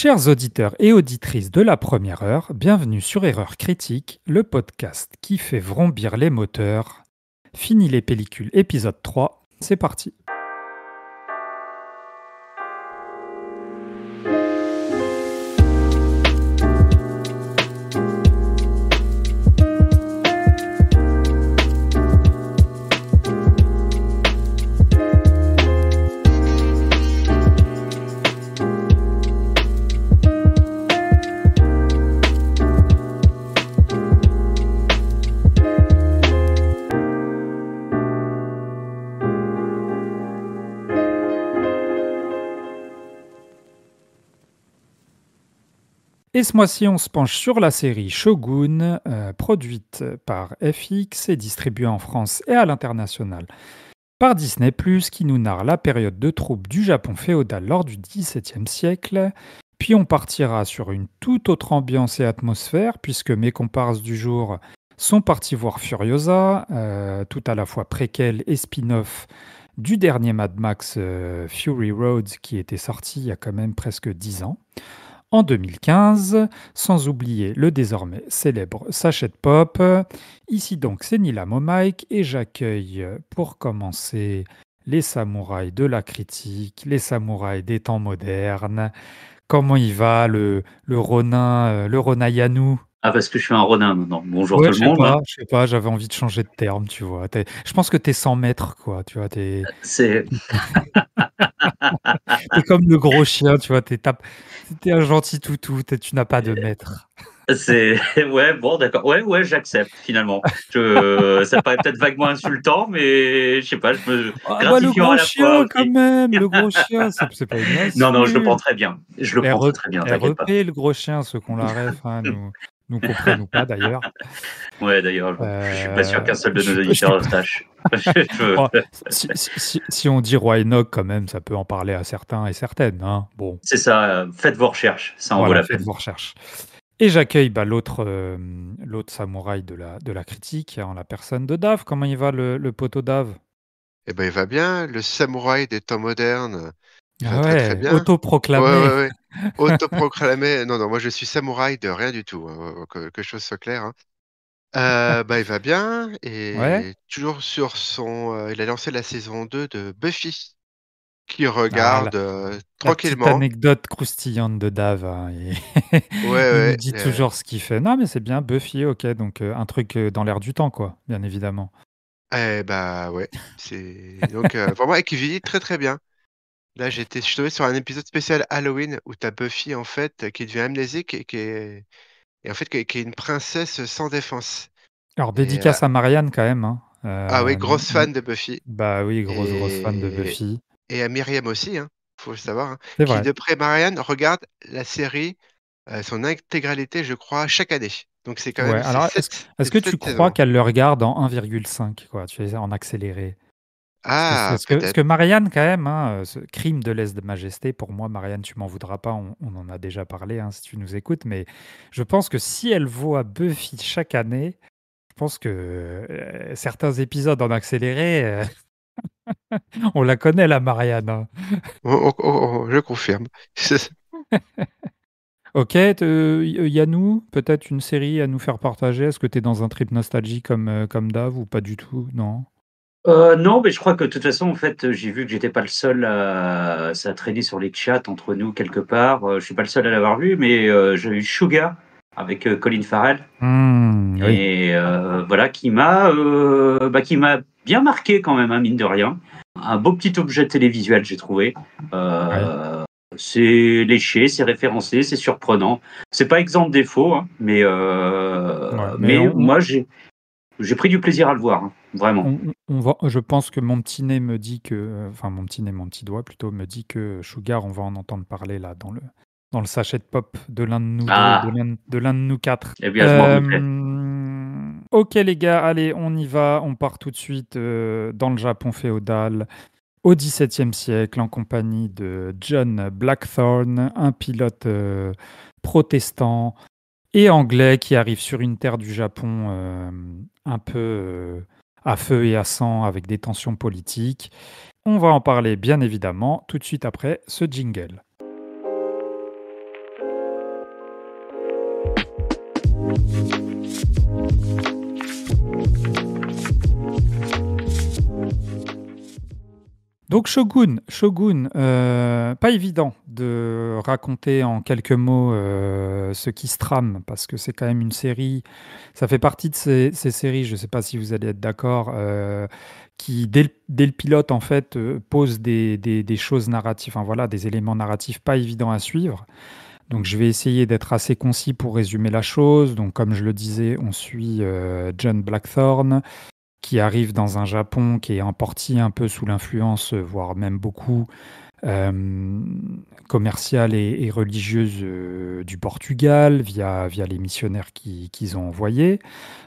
Chers auditeurs et auditrices de la première heure, bienvenue sur Erreur Critique, le podcast qui fait vrombir les moteurs. Fini les pellicules, épisode 3, c'est parti. Et ce mois-ci, on se penche sur la série Shogun, produite par FX et distribuée en France et à l'international par Disney+, qui nous narre la période de troubles du Japon féodal lors du XVIIe siècle. Puis on partira sur une toute autre ambiance et atmosphère, puisque mes comparses du jour sont partis voir Furiosa, tout à la fois préquel et spin-off du dernier Mad Max Fury Road, qui était sorti il y a quand même presque 10 ans. En 2015, sans oublier le désormais célèbre Sachet de Pop. Ici donc c'est Nilam au mic et j'accueille pour commencer les samouraïs de la critique, les samouraïs des temps modernes. Comment il va le Ronin, le Ronin-Yanou? Ah, parce que je suis un Ronin maintenant. Bonjour Ouais, tout le monde. je sais pas, j'avais envie de changer de terme, tu vois. Je pense que t'es 100 mètres, quoi, tu vois. T'es C'est comme le gros chien, tu vois. T'es un gentil toutou, tu n'as pas de maître. ouais, bon, d'accord. Ouais, j'accepte finalement. Ça paraît peut-être vaguement insultant, mais je sais pas, je me Ah bah le gratifiant à gros la fois chien quand aussi. même, le gros chien, c'est pas une Non, je le prends insulte. très bien. Je le prends très très bien, t'inquiète pas. REP, le gros chien, ceux qu'on la ref, hein, nous comprennent ou pas d'ailleurs. Ouais, d'ailleurs, je suis pas sûr qu'un seul de nos Je suis auditeurs le pas. sache. Oh, si on dit roi Enoch, quand même, ça peut en parler à certains et certaines. Hein. Bon, C'est ça, faites vos recherches, ça en vaut voilà, la faites peine. vos recherches. Et j'accueille l'autre samouraï de la critique, en la personne de Dave. Comment il va le poteau Dave? Eh ben, il va bien, le samouraï des temps modernes. Il va Ah très très ouais, bien. autoproclamé. Ouais. Autoproclamé. Non, moi je suis samouraï de rien du tout, hein, que chose soit claire. Hein. Il va bien Ouais. et toujours sur il a lancé la saison 2 de Buffy, qui Ah, regarde la petite tranquillement. anecdote croustillante de Dave, hein, Ouais, il nous ouais. dit toujours ce qu'il fait. Non, mais c'est bien, Buffy, ok, donc un truc dans l'air du temps, quoi, bien évidemment. Ouais. Donc vraiment et qui vieillit très très bien. Là, je suis tombé sur un épisode spécial Halloween où t'as Buffy en fait qui devient amnésique et en fait qui est une princesse sans défense. Alors, Et dédicace à Marianne quand même. Hein. ah oui, grosse fan de Buffy. Bah oui, grosse fan de Et, Buffy. et à Myriam aussi, hein, faut le savoir, hein, C'est qui, vrai. d'après Marianne, regarde la série, son intégralité, je crois, chaque année. Donc c'est quand Ouais, même, alors est-ce c'est que tu 7 crois saisons. qu'elle le regarde en 1,5, quoi, tu sais, en accéléré? Ah, Parce que peut-être. Marianne, quand même, hein, ce crime de lèse-majesté, pour moi, Marianne, tu m'en voudras pas, on en a déjà parlé, hein, si tu nous écoutes, mais je pense que si elle voit Buffy chaque année, je pense que certains épisodes en accéléré, on la connaît, la Marianne. Hein. Je confirme. Ok, Yannou, peut-être une série à nous faire partager. Est-ce que tu es dans un trip nostalgie comme Dave ou pas du tout? Non? Non, mais je crois que de toute façon, en fait, j'ai vu que j'étais pas le seul à ça a traîné sur les chats entre nous quelque part. Je suis pas le seul à l'avoir vu, mais j'ai eu Sugar avec Colin Farrell Oui. et voilà qui m'a bien marqué quand même, hein, mine de rien. Un beau petit objet télévisuel, j'ai trouvé. Ouais. C'est léché, c'est référencé, c'est surprenant. C'est pas exempt de défauts, hein, Ouais, mais mais moi j'ai pris du plaisir à le voir, hein, vraiment. je pense que mon petit nez me dit que, enfin mon petit nez, mon petit doigt plutôt me dit que Sugar, on va en entendre parler là dans le sachet de pop de l'un de nous deux, Ah, de l'un de nous quatre. eh bien, je m'en doutais. Ok les gars, allez, on y va, on part tout de suite dans le Japon féodal. Au XVIIe siècle, en compagnie de John Blackthorne, un pilote protestant et anglais qui arrive sur une terre du Japon un peu à feu et à sang avec des tensions politiques. On va en parler bien évidemment tout de suite après ce jingle. Donc Shogun, pas évident de raconter en quelques mots ce qui se trame, parce que c'est quand même une série, ça fait partie de ces séries, je ne sais pas si vous allez être d'accord, qui dès le pilote en fait pose des choses narratives, enfin voilà, des éléments narratifs pas évidents à suivre. Donc je vais essayer d'être assez concis pour résumer la chose. Donc comme je le disais, on suit John Blackthorne, qui arrive dans un Japon qui est emporté un peu sous l'influence, voire même beaucoup, commerciale et religieuse du Portugal via les missionnaires qu'ils ont envoyés.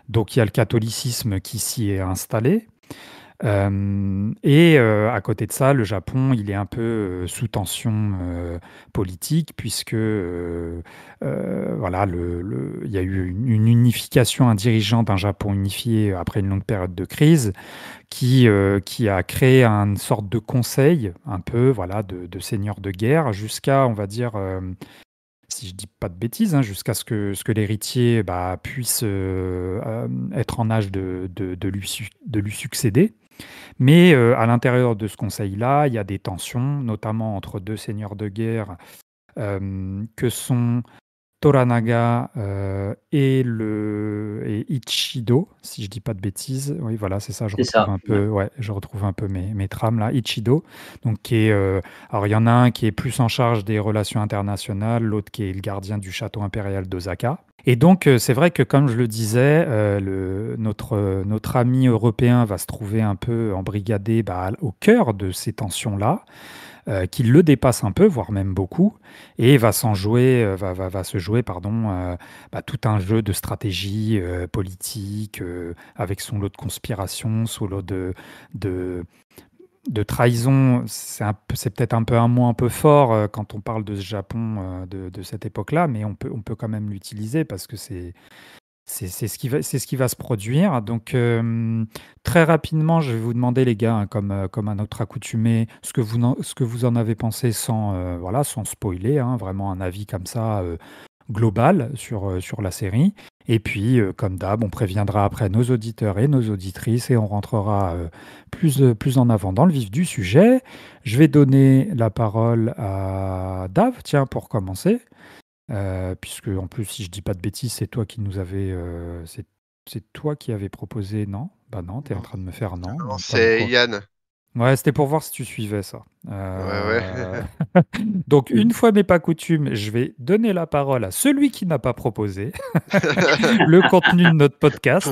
Donc il y a le catholicisme qui s'y est installé. À côté de ça, le Japon, il est un peu sous tension politique, puisque voilà, il y a eu une unification, un dirigeant d'un Japon unifié après une longue période de crise, qui a créé une sorte de conseil, un peu voilà, de seigneurs de guerre, jusqu'à, on va dire, si je dis pas de bêtises, hein, jusqu'à ce que l'héritier puisse être en âge de lui succéder. Mais à l'intérieur de ce conseil-là, il y a des tensions, notamment entre deux seigneurs de guerre que sont Toranaga et Ichido, si je dis pas de bêtises. Oui, voilà, c'est ça. Je C'est retrouve ça. un peu, ouais, je retrouve un peu mes trames là. Ichido, donc alors il y en a un qui est plus en charge des relations internationales, l'autre qui est le gardien du château impérial d'Osaka. Et donc c'est vrai que comme je le disais, notre ami européen va se trouver un peu embrigadé au cœur de ces tensions-là, qui le dépasse un peu, voire même beaucoup, et va se jouer tout un jeu de stratégie politique, avec son lot de conspiration, son lot de trahison. C'est peut-être un peu un mot un peu fort quand on parle de ce Japon de cette époque-là, mais on peut quand même l'utiliser parce que c'est ce qui va se produire. Donc, très rapidement, je vais vous demander, les gars, hein, comme à notre accoutumé, ce que vous en avez pensé sans spoiler, hein, vraiment un avis comme ça, global sur la série. Et puis, comme d'hab, on préviendra après nos auditeurs et nos auditrices et on rentrera plus en avant dans le vif du sujet. Je vais donner la parole à Dave, tiens, pour commencer. Puisque en plus, si je dis pas de bêtises, c'est toi qui nous avais, c'est toi qui avais proposé, non? Bah non, t'es en train de me faire non. Non, Pas le c'est quoi. Yann. Ouais, c'était pour voir si tu suivais ça. Ouais. Donc, une fois n'est pas coutume, je vais donner la parole à celui qui n'a pas proposé le contenu de notre podcast.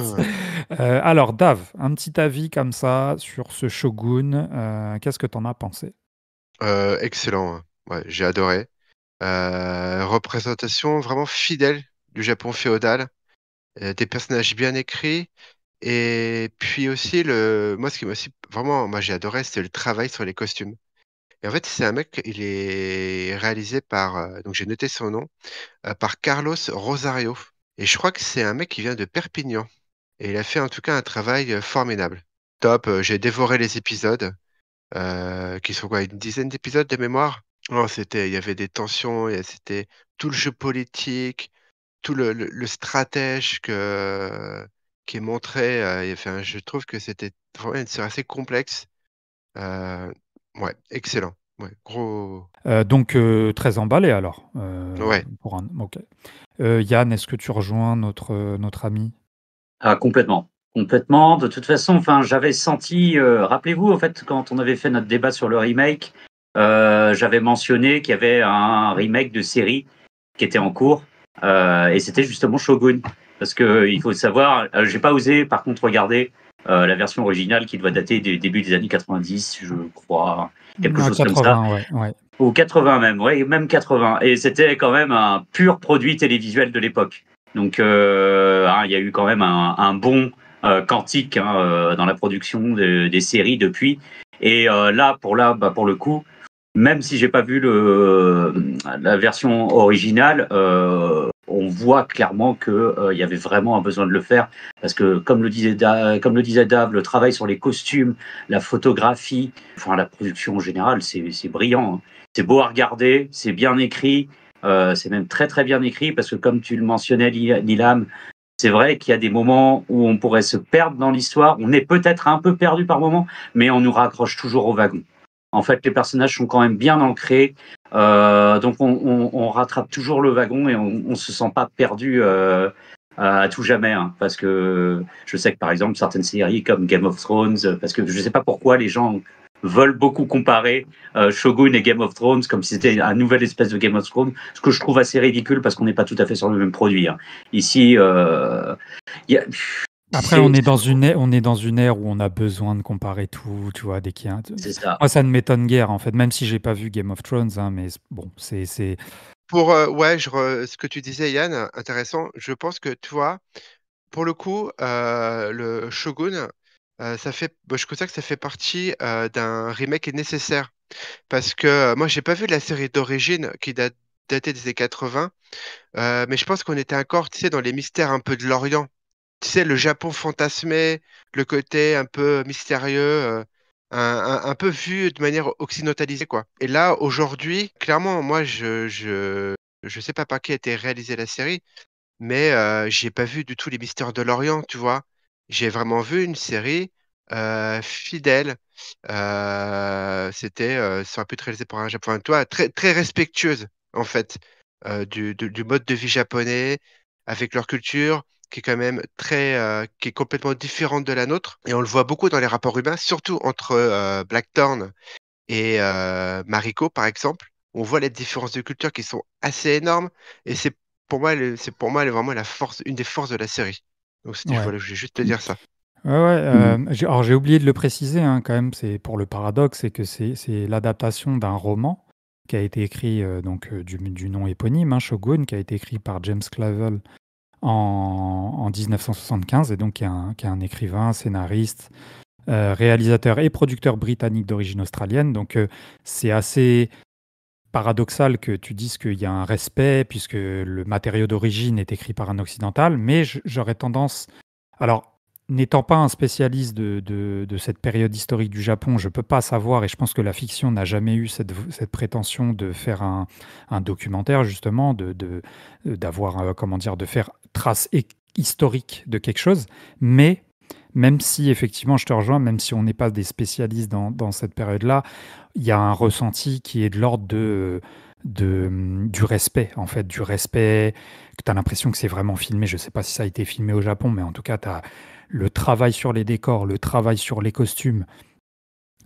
Alors, Dave, un petit avis comme ça sur ce Shogun. Qu'est-ce que t'en as pensé? Excellent, hein. Ouais, j'ai adoré. Représentation vraiment fidèle du Japon féodal, des personnages bien écrits, et puis aussi moi ce qui m'a aussi vraiment, moi j'ai adoré, c'est le travail sur les costumes. Et en fait, c'est un mec, il est réalisé par, donc j'ai noté son nom, par Carlos Rosario. Et je crois que c'est un mec qui vient de Perpignan. Et il a fait en tout cas un travail formidable. Top, j'ai dévoré les épisodes, qui sont quoi, une dizaine d'épisodes de mémoire? Non, il y avait des tensions, c'était tout le jeu politique, tout le stratège qui est montré. Enfin, je trouve que c'était vraiment une série assez complexe. Euh, ouais, excellent. Ouais, gros. Donc, très emballé alors. Ouais. Ok. Yann, est-ce que tu rejoins notre ami? Ah, complètement. Complètement. De toute façon, enfin, j'avais senti, rappelez-vous, en fait, quand on avait fait notre débat sur le remake, j'avais mentionné qu'il y avait un remake de série qui était en cours, et c'était justement Shogun. Parce que il faut le savoir, j'ai pas osé, par contre, regarder la version originale qui doit dater du début des années 90, je crois, quelque À chose comme ça. 80, ouais. Ou 80 même, ouais, même 80. Et c'était quand même un pur produit télévisuel de l'époque. Donc, il y a eu quand même un bond quantique, hein, dans la production des séries depuis. Et là, pour le coup, même si j'ai pas vu la version originale, on voit clairement que il y avait vraiment un besoin de le faire parce que comme le disait Dave, le travail sur les costumes, la photographie, enfin la production en général, c'est brillant, hein. C'est beau à regarder, c'est bien écrit, c'est même très très bien écrit parce que comme tu le mentionnais, Nilam, c'est vrai qu'il y a des moments où on pourrait se perdre dans l'histoire. On est peut-être un peu perdu par moment, mais on nous raccroche toujours au wagon. En fait, les personnages sont quand même bien ancrés, donc on rattrape toujours le wagon et on se sent pas perdu à tout jamais. Hein, parce que je sais que par exemple certaines séries comme Game of Thrones, parce que je sais pas pourquoi les gens veulent beaucoup comparer Shogun et Game of Thrones comme si c'était un nouvel espèce de Game of Thrones, ce que je trouve assez ridicule parce qu'on n'est pas tout à fait sur le même produit. Hein. Ici, y a, Après, on est dans une ère où on a besoin de comparer tout, tu vois, dès qu'il y a c'est ça. Moi, ça ne m'étonne guère, en fait, même si j'ai pas vu Game of Thrones, hein, mais bon, c'est... Ouais, ce que tu disais, Yann, intéressant. Je pense que, tu vois, pour le coup, le Shogun, je considère que ça fait partie d'un remake nécessaire. Parce que moi, j'ai pas vu la série d'origine qui datait des années 80, mais je pense qu'on était encore, tu sais, dans les mystères un peu de l'Orient. Tu sais, le Japon fantasmé, le côté un peu mystérieux, un peu vu de manière occidentalisée, quoi. Et là, aujourd'hui, clairement, moi, je sais pas par qui a été réalisée la série, mais j'ai pas vu du tout les mystères de l'Orient, tu vois. J'ai vraiment vu une série fidèle. Ça aurait pu être réalisé par un Japonais, toi, très, très respectueuse, en fait, du mode de vie japonais, avec leur culture, qui est complètement différente de la nôtre. Et on le voit beaucoup dans les rapports humains, surtout entre Blackthorn et Mariko, par exemple. On voit les différences de culture qui sont assez énormes. Et vraiment une des forces de la série. Donc, Ouais. je vais juste te dire ça. Ouais, alors j'ai oublié de le préciser, hein, quand même, c'est pour le paradoxe, c'est que c'est l'adaptation d'un roman qui a été écrit du nom éponyme, hein, Shogun, qui a été écrit par James Clavell en 1975, et donc qui est un écrivain, scénariste, réalisateur et producteur britannique d'origine australienne. Donc c'est assez paradoxal que tu dises qu'il y a un respect, puisque le matériau d'origine est écrit par un occidental, mais j'aurais tendance... Alors, n'étant pas un spécialiste de cette période historique du Japon, je ne peux pas savoir, et je pense que la fiction n'a jamais eu cette prétention de faire un documentaire, justement, d'avoir, comment dire, de faire trace historique de quelque chose, mais même si, effectivement, je te rejoins, même si on n'est pas des spécialistes dans cette période-là, il y a un ressenti qui est de l'ordre du respect, en fait, du respect, que tu as l'impression que c'est vraiment filmé. Je ne sais pas si ça a été filmé au Japon, mais en tout cas, tu as le travail sur les décors, le travail sur les costumes,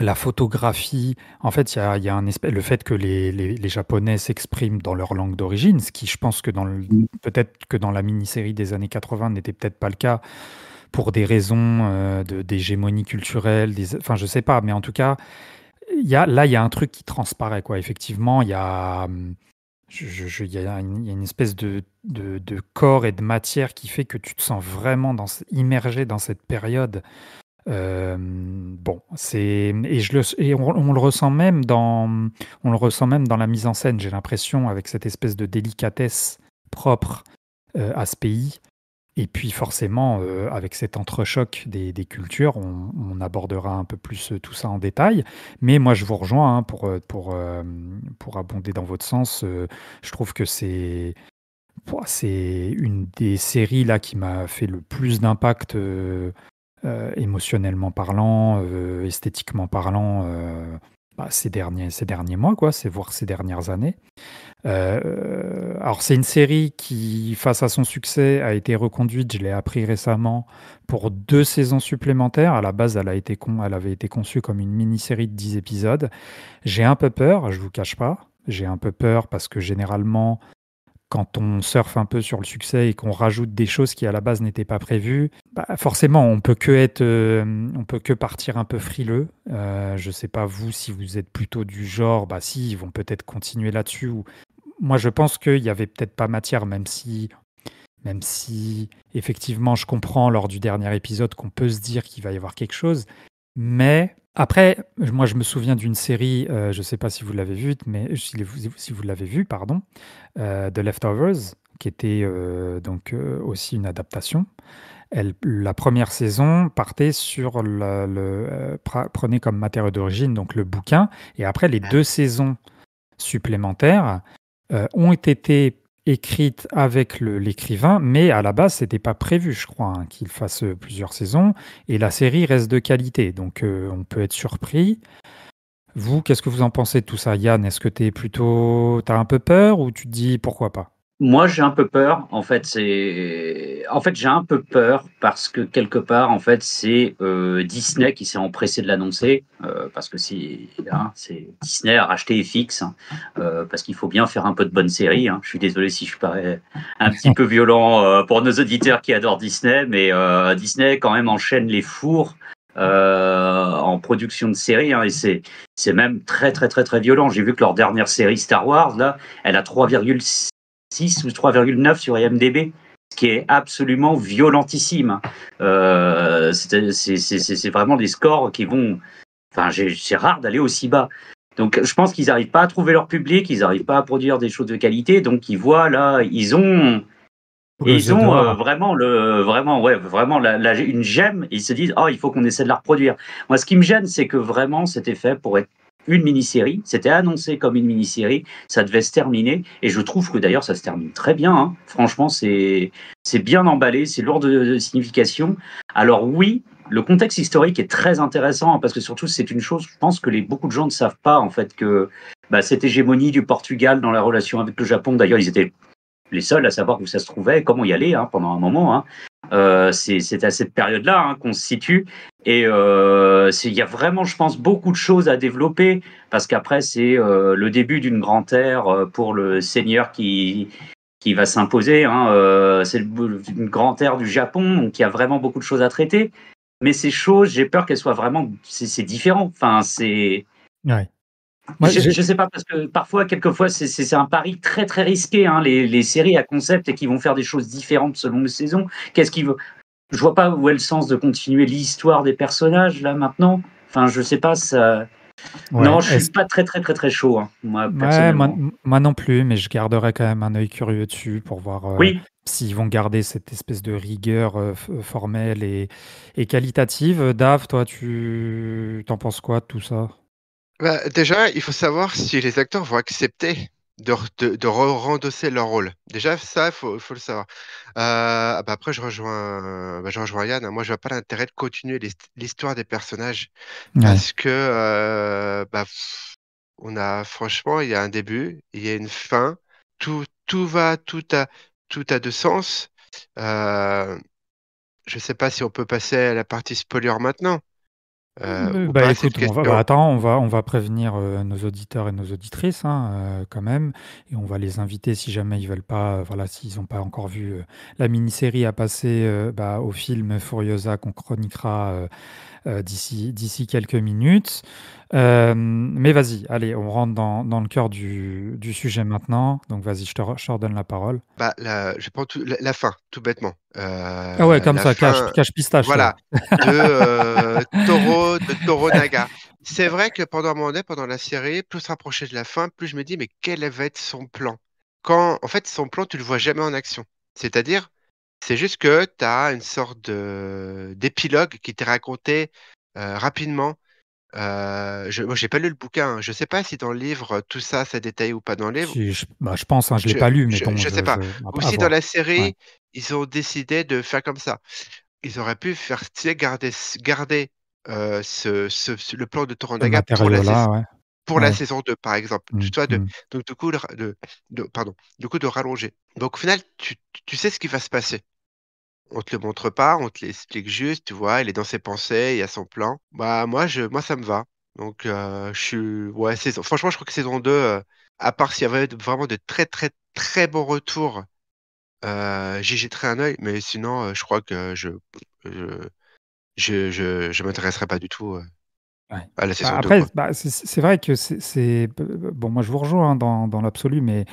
la photographie. En fait, il y a un le fait que les Japonais s'expriment dans leur langue d'origine, ce qui, je pense que peut-être que dans la mini-série des années 80 n'était peut-être pas le cas pour des raisons d'hégémonie culturelle, enfin, je sais pas, mais en tout cas, il y a un truc qui transparaît, quoi. Effectivement, il y a, il y a une espèce de corps et de matière qui fait que tu te sens vraiment immergé dans cette période. Bon, on le ressent même dans la mise en scène, j'ai l'impression, avec cette espèce de délicatesse propre à ce pays. Et puis forcément, avec cet entrechoc des cultures, on abordera un peu plus tout ça en détail. Mais moi, je vous rejoins, hein, pour abonder dans votre sens. Je trouve que c'est une des séries là qui m'a fait le plus d'impact émotionnellement parlant, esthétiquement parlant, ces derniers mois, quoi, voire ces dernières années. Alors c'est une série qui, face à son succès, a été reconduite, je l'ai appris récemment, pour 2 saisons supplémentaires. À la base, elle avait été conçue comme une mini-série de 10 épisodes. J'ai un peu peur, je vous cache pas. J'ai un peu peur parce que généralement, quand on surfe un peu sur le succès et qu'on rajoute des choses qui à la base n'étaient pas prévues, forcément on peut que partir un peu frileux. Je sais pas vous si vous êtes plutôt du genre, si ils vont peut-être continuer là-dessus. Moi je pense qu'il y avait peut-être pas matière, même si effectivement je comprends lors du dernier épisode qu'on peut se dire qu'il va y avoir quelque chose, mais après, moi je me souviens d'une série, je ne sais pas si vous l'avez vue, mais si vous l'avez vue, pardon, The Leftovers, qui était aussi une adaptation. La première saison partait sur prenait comme matériau d'origine donc le bouquin, et après les 2 saisons supplémentaires ont été écrite avec l'écrivain, mais à la base, c'était pas prévu, je crois, hein, qu'il fasse plusieurs saisons, et la série reste de qualité, donc on peut être surpris. Vous, qu'est-ce que vous en pensez de tout ça, Yann? Est-ce que t'as un peu peur ou tu te dis pourquoi pas? Moi, j'ai un peu peur. En fait, j'ai un peu peur parce que quelque part, en fait, c'est Disney qui s'est empressé de l'annoncer parce que c'est Disney a racheté FX parce qu'il faut bien faire un peu de bonnes séries. Hein. Je suis désolé si je parais un petit peu violent pour nos auditeurs qui adorent Disney, mais Disney quand même enchaîne les fours en production de séries hein, et c'est même très très très très violent. J'ai vu que leur dernière série Star Wars là, elle a 3,6 ou 3,9 sur IMDb, ce qui est absolument violentissime. C'est vraiment des scores qui vont. Enfin, c'est rare d'aller aussi bas. Donc, je pense qu'ils n'arrivent pas à trouver leur public, ils n'arrivent pas à produire des choses de qualité. Donc, ils voient là, ils ont vraiment une gemme. Et ils se disent, oh, il faut qu'on essaie de la reproduire. Moi, ce qui me gêne, c'est que vraiment, c'était fait pour être une mini-série. C'était annoncé comme une mini-série. Ça devait se terminer. Et je trouve que d'ailleurs, ça se termine très bien. Hein. Franchement, c'est bien emballé, c'est lourd de signification. Alors oui, le contexte historique est très intéressant hein, parce que surtout, c'est une chose, je pense que beaucoup de gens ne savent pas en fait que cette hégémonie du Portugal dans la relation avec le Japon. D'ailleurs, ils étaient les seuls à savoir où ça se trouvait, comment y aller hein, pendant un moment. Hein. C'est à cette période-là hein, qu'on se situe. Et il y a vraiment, je pense, beaucoup de choses à développer parce qu'après, c'est le début d'une grande ère pour le seigneur qui va s'imposer. Hein. C'est une grande ère du Japon, donc il y a vraiment beaucoup de choses à traiter. Mais ces choses, j'ai peur qu'elles soient vraiment... C'est différent. Enfin, c'est... Ouais. Moi, je ne sais pas, parce que parfois, quelquefois, c'est un pari très, très risqué, hein, les séries à concept et qui vont faire des choses différentes selon les saisons. Qu'est-ce qui veut... Je vois pas où est le sens de continuer l'histoire des personnages, là, maintenant. Enfin, je sais pas, ça... Ouais. Non, je suis pas très, très, très, très chaud, hein, moi, Ouais, personnellement. moi non plus, mais je garderai quand même un œil curieux dessus pour voir Oui, s'ils vont garder cette espèce de rigueur formelle et qualitative. Dave, toi, tu t'en penses quoi de tout ça? Bah, déjà, il faut savoir si les acteurs vont accepter de rendosser leur rôle. Déjà, ça, il faut le savoir. Après, je rejoins Yann. Hein. Moi, je vois pas l'intérêt de continuer l'histoire des personnages Ouais. parce que, franchement, il y a un début, il y a une fin, tout a de sens. Euh, je sais pas si on peut passer à la partie spoiler maintenant ou Bah pas, c'est une écoute, question. attends, on va prévenir nos auditeurs et nos auditrices hein, quand même, et on va les inviter si jamais ils veulent pas, voilà, s'ils n'ont pas encore vu la mini-série à passer au film Furiosa qu'on chroniquera d'ici quelques minutes. Mais vas-y, allez, on rentre dans le cœur du sujet maintenant. Donc vas-y, je te redonne la parole. Je prends la fin, tout bêtement. Ah ouais, comme La ça, fin, cache pistache là. voilà, de Toro Naga. C'est vrai que pendant un moment donné, pendant la série, plus se rapprocher de la fin, plus je me dis, mais quel va être son plan? En fait, son plan, tu le vois jamais en action. C'est-à-dire, c'est juste que tu as une sorte d'épilogue qui t'est raconté rapidement. Moi, j'ai pas lu le bouquin. Hein. Je sais pas si dans le livre, tout ça, c'est détaillé ou pas dans le livre. Je pense, hein, je l'ai pas lu, mais bon, Je sais pas. Ou à si dans la voir. Ouais. série, ils ont décidé de faire comme ça. Ils auraient pu faire, tu sais, garder le plan de Ce Toranaga matériau-là, ouais. pour la Ouais. saison 2, par exemple. Mm, Tu vois, mm. donc du coup, pardon, du coup, de rallonger. Donc au final, tu sais ce qui va se passer. On te le montre pas, on te l'explique juste, tu vois, il est dans ses pensées, il y a son plan. Bah moi ça me va. Donc ouais, franchement, je crois que saison 2, à part s'il y avait vraiment de très très très bons retours, j'y jetterai un œil, mais sinon, je crois que je, je m'intéresserai pas du tout Ouais. à la saison 2, Après, quoi. c'est vrai que bon, moi je vous rejoins hein, dans l'absolu, mais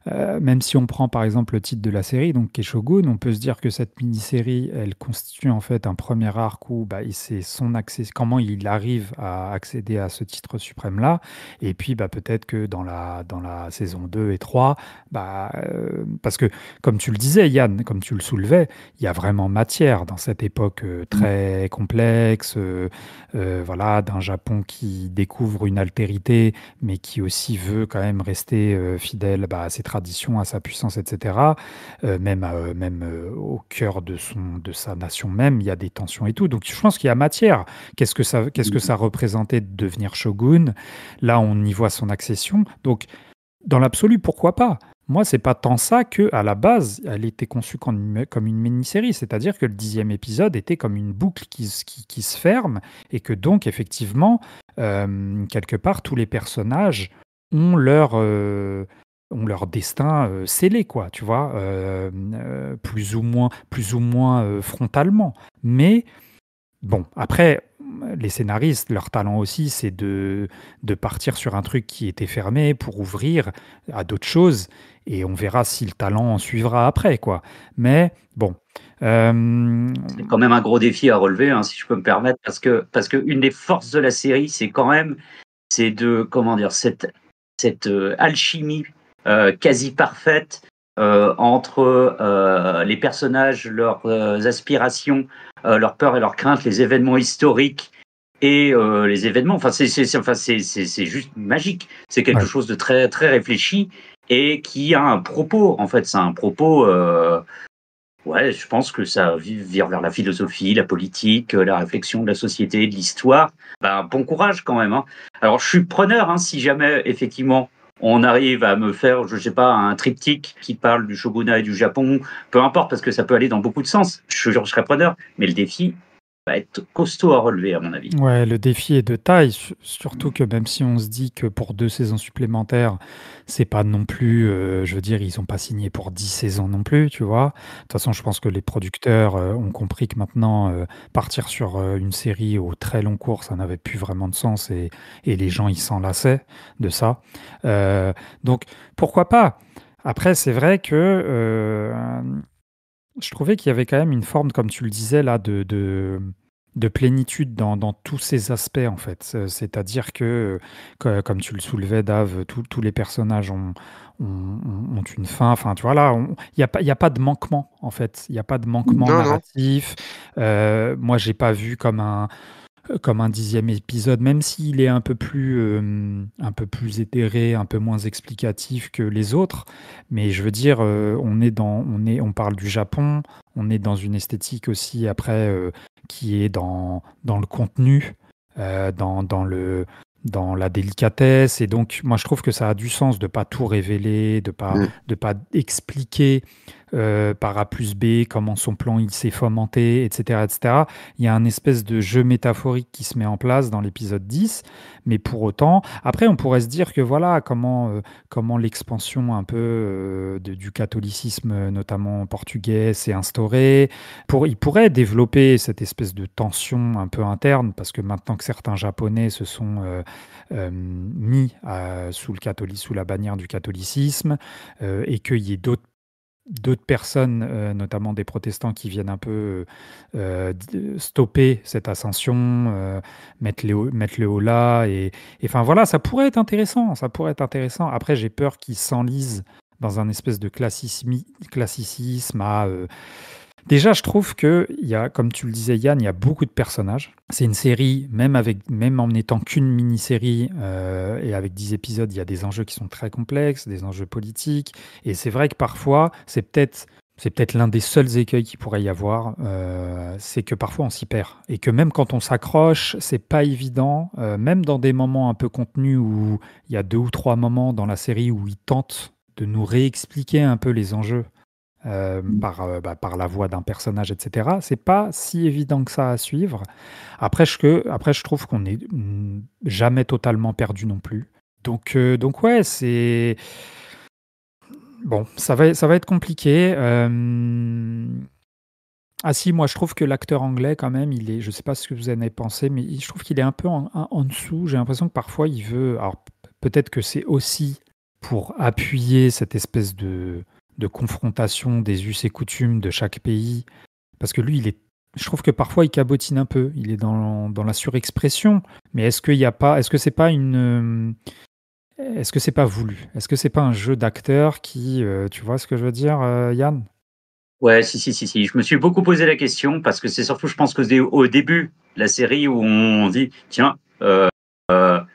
même si on prend par exemple le titre de la série, donc qui est Shogun, on peut se dire que cette mini-série, elle constitue en fait un premier arc où c'est son accès, comment il arrive à accéder à ce titre suprême-là. Et puis peut-être que dans la saison 2 et 3, parce que comme tu le disais Yann, comme tu le soulevais, il y a vraiment matière dans cette époque très complexe, voilà, d'un Japon qui découvre une altérité, mais qui aussi veut quand même rester fidèle à ses traditions, à sa puissance, etc. Même au cœur de sa nation même, il y a des tensions et tout. Donc je pense qu'il y a matière. Qu'est-ce que ça représentait de devenir shogun? Là, on y voit son accession. Donc, dans l'absolu, pourquoi pas? Moi, c'est pas tant ça que, à la base, elle était conçue comme une mini-série. C'est-à-dire que le 10e épisode était comme une boucle qui se ferme et que donc, effectivement, quelque part, tous les personnages ont leur destin scellé, quoi, tu vois, plus ou moins frontalement. Mais bon, après, les scénaristes, leur talent aussi, c'est de partir sur un truc qui était fermé pour ouvrir à d'autres choses, et on verra si le talent en suivra après, quoi. Mais bon, C'est quand même un gros défi à relever, hein, si je peux me permettre, parce que une des forces de la série, c'est de, comment dire, cette alchimie quasi parfaite entre les personnages, leurs aspirations, leurs peurs et leurs craintes, les événements historiques et les événements. Enfin, c'est juste magique. C'est quelque ouais. chose de très très réfléchi et qui a un propos. En fait, c'est un propos. Ouais, je pense que ça vire vers la philosophie, la politique, la réflexion de la société, de l'histoire. Ben, bon courage quand même, hein. Alors, je suis preneur, hein, si jamais, effectivement, on arrive à me faire, je sais pas, un triptyque qui parle du shogunat et du Japon, peu importe, parce que ça peut aller dans beaucoup de sens. Je serais preneur, mais le défi va être costaud à relever, à mon avis. Ouais, le défi est de taille, surtout que même si on se dit que pour 2 saisons supplémentaires, c'est pas non plus, je veux dire, ils ont pas signé pour 10 saisons non plus, tu vois? De toute façon, je pense que les producteurs, ont compris que maintenant, partir sur, une série au très long cours, ça n'avait plus vraiment de sens et les gens, ils s'en lassaient de ça. Donc pourquoi pas? Après, c'est vrai que, je trouvais qu'il y avait quand même une forme, comme tu le disais là, de plénitude dans tous ces aspects, en fait. C'est-à-dire comme tu le soulevais, Dave, tous les personnages ont une fin. Enfin, tu vois, là, il y a pas de manquement, en fait. Il n'y a pas de manquement Non, non. narratif. Moi, j'ai pas vu comme un 10e épisode, même s'il est un peu plus éthéré, un peu moins explicatif que les autres. Mais je veux dire, on parle du Japon, on est dans une esthétique aussi après qui est dans le contenu, dans la délicatesse. Et donc, moi, je trouve que ça a du sens de pas tout révéler, Mm. de pas expliquer par A plus B comment son plan il s'est fomenté, etc., etc. Il y a un espèce de jeu métaphorique qui se met en place dans l'épisode 10, mais pour autant, après, on pourrait se dire que voilà, comment l'expansion un peu du catholicisme, notamment portugais, s'est instaurée. Il pourrait développer cette espèce de tension un peu interne, parce que maintenant que certains Japonais se sont mis sous la bannière du catholicisme, et qu'il y ait d'autres personnes, notamment des protestants, qui viennent un peu stopper cette ascension, mettre le haut là. Et enfin voilà, ça pourrait être intéressant. Ça pourrait être intéressant. Après, j'ai peur qu'ils s'enlisent dans un espèce de classicisme Déjà, je trouve que comme tu le disais, Yann, il y a beaucoup de personnages. C'est une série, même en n'étant qu'une mini-série et avec 10 épisodes, il y a des enjeux qui sont très complexes, des enjeux politiques. Et c'est vrai que parfois, c'est peut-être l'un des seuls écueils qu'il pourrait y avoir, c'est que parfois on s'y perd. Et que même quand on s'accroche, c'est pas évident, même dans des moments un peu contenus où il y a 2 ou 3 moments dans la série où ils tentent de nous réexpliquer un peu les enjeux par la voix d'un personnage, etc. C'est pas si évident que ça à suivre. Après, je trouve qu'on n'est jamais totalement perdu non plus. Donc ouais, c'est... Bon, ça va être compliqué. Ah si, moi je trouve que l'acteur anglais quand même, je sais pas ce que vous en avez pensé, mais je trouve qu'il est un peu en dessous. J'ai l'impression que parfois il veut... Alors peut-être que c'est aussi pour appuyer cette espèce de confrontation des us et coutumes de chaque pays. Parce que lui, je trouve que parfois il cabotine un peu. Il est dans la surexpression. Mais est-ce que c'est pas est-ce que c'est pas voulu? Est-ce que c'est pas un jeu d'acteur qui, tu vois ce que je veux dire, Yann? Ouais, si, si, si, si. Je me suis beaucoup posé la question parce que c'est surtout, je pense, qu'au début de la série où on dit, tiens,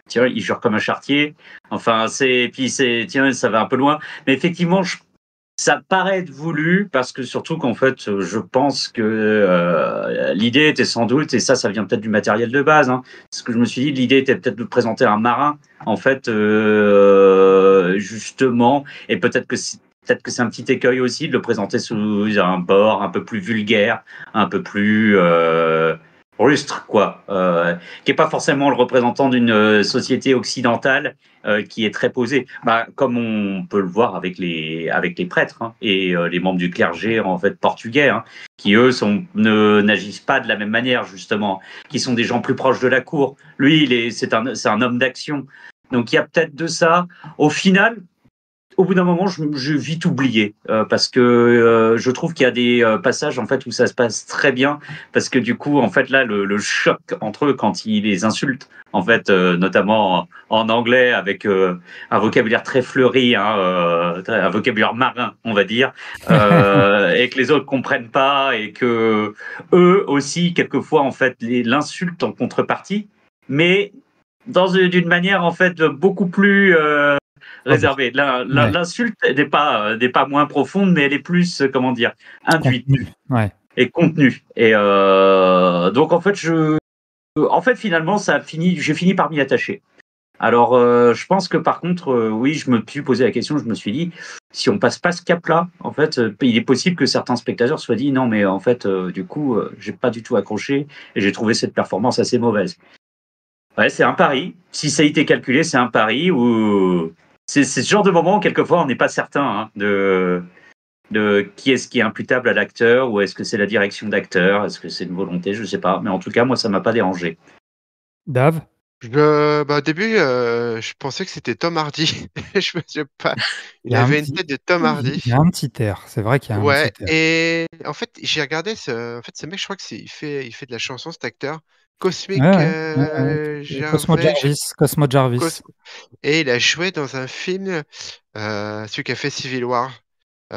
tiens, il jure comme un charretier. Enfin, tiens, ça va un peu loin. Mais effectivement, ça paraît être voulu parce que surtout qu'en fait, je pense que l'idée était sans doute, et ça vient peut-être du matériel de base, hein, ce que je me suis dit, l'idée était peut-être de présenter un marin, en fait, justement, et peut-être que c'est un petit écueil aussi de le présenter sous un bord un peu plus vulgaire, un peu plus rustre, quoi, qui est pas forcément le représentant d'une société occidentale qui est très posée, comme on peut le voir avec les prêtres, hein, et les membres du clergé en fait portugais, hein, qui eux n'agissent pas de la même manière, justement, qui sont des gens plus proches de la cour. Lui, c'est un homme d'action. Donc il y a peut-être de ça. Au final, au bout d'un moment, je vite oublié parce que je trouve qu'il y a des passages en fait où ça se passe très bien, parce que du coup, en fait, là, le choc entre eux quand il les insulte, en fait, notamment en anglais avec un vocabulaire très fleuri, hein, un vocabulaire marin, on va dire, et que les autres comprennent pas, et que eux aussi, quelquefois, en fait, l'insultent en contrepartie, mais d'une manière en fait beaucoup plus réservée. L'insulte n'est pas moins profonde, mais elle est plus, comment dire, induite et contenue. Et donc, en fait, finalement, j'ai fini par m'y attacher. Alors, je pense que par contre, oui, je me suis posé la question, je me suis dit, si on passe pas ce cap-là, en fait, il est possible que certains spectateurs soient dit, non, mais en fait, du coup, j'ai pas du tout accroché et j'ai trouvé cette performance assez mauvaise. Ouais, c'est un pari. Si ça a été calculé, c'est un pari où c'est ce genre de moment où quelquefois on n'est pas certain, hein, de qui est-ce qui est imputable à l'acteur, ou est-ce que c'est la direction d'acteur, est-ce que c'est une volonté, je sais pas. Mais en tout cas, moi, ça m'a pas dérangé. Dave? Au début, je pensais que c'était Tom Hardy. Je me suis pas. Il avait une tête de Tom Hardy. Il y a un petit air. C'est vrai qu'il y a un petit air. Et en fait, j'ai regardé ce mec, je crois il fait de la chanson, cet acteur. Cosmic Cosmo Jarvis. Et il a joué dans un film, celui qui a fait Civil War. Il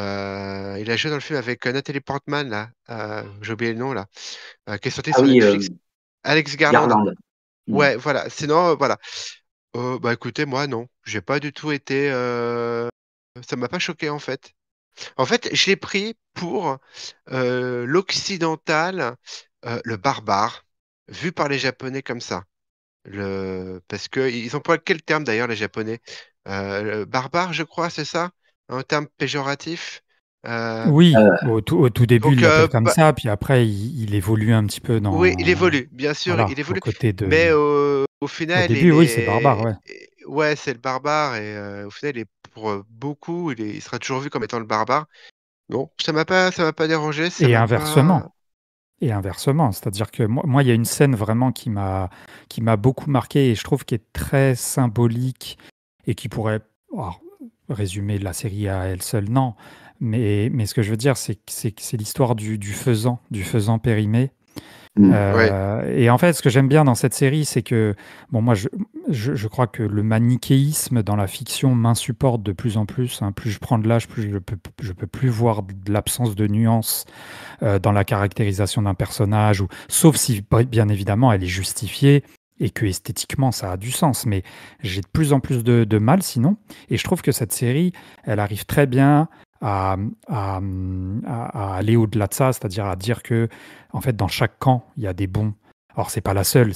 a joué dans le film avec Nathalie Portman, là. J'ai oublié le nom, là. Qui est sorti sur Netflix. Alex Garland. Ouais, voilà. Sinon, voilà. Écoutez, moi, non. J'ai pas du tout été. Ça m'a pas choqué, en fait. En fait, je l'ai pris pour l'occidental, le barbare, vu par les Japonais comme ça. Parce qu'ils emploient quel terme d'ailleurs, les Japonais? Le barbare, je crois, c'est ça? Un terme péjoratif? Oui, au tout début, il l'appelle comme ça, puis après, il évolue un petit peu dans. Oui, il évolue, bien sûr, Voilà, il évolue. côté de. Mais au final, au début, oui, c'est barbare, ouais. Ouais, c'est le barbare, et au final, pour beaucoup, il sera toujours vu comme étant le barbare. Non, ça m'a pas dérangé. Et inversement. C'est-à-dire que moi, il y a une scène vraiment qui m'a beaucoup marqué, et je trouve qu'elle est très symbolique et qui pourrait résumer la série à elle seule, non. Mais ce que je veux dire, c'est l'histoire du faisan périmé. Et en fait, ce que j'aime bien dans cette série, c'est que, bon, moi, je crois que le manichéisme dans la fiction m'insupporte de plus en plus, hein. Plus je prends de l'âge, plus je peux plus voir de l'absence de nuances dans la caractérisation d'un personnage, sauf si, bien évidemment, elle est justifiée et que esthétiquement, ça a du sens. Mais j'ai de plus en plus de mal sinon. Et je trouve que cette série, elle arrive très bien à aller au-delà de ça, c'est-à-dire à dire que, en fait, dans chaque camp, il y a des bons. Alors, c'est pas la seule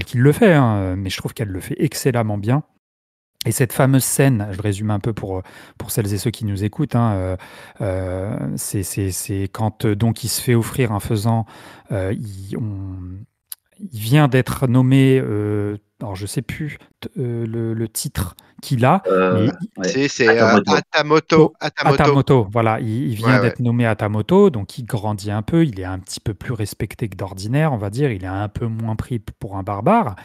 qui le fait, hein, mais je trouve qu'elle le fait excellemment bien. Et cette fameuse scène, je le résume un peu pour celles et ceux qui nous écoutent, hein, c'est quand donc il se fait offrir un faisan, il vient d'être nommé, alors je sais plus le titre qu'il a, mais c'est Hatamoto. Hatamoto, voilà, il vient d'être nommé Hatamoto, donc il grandit un peu, il est un petit peu plus respecté que d'ordinaire, on va dire, il est un peu moins pris pour un barbare,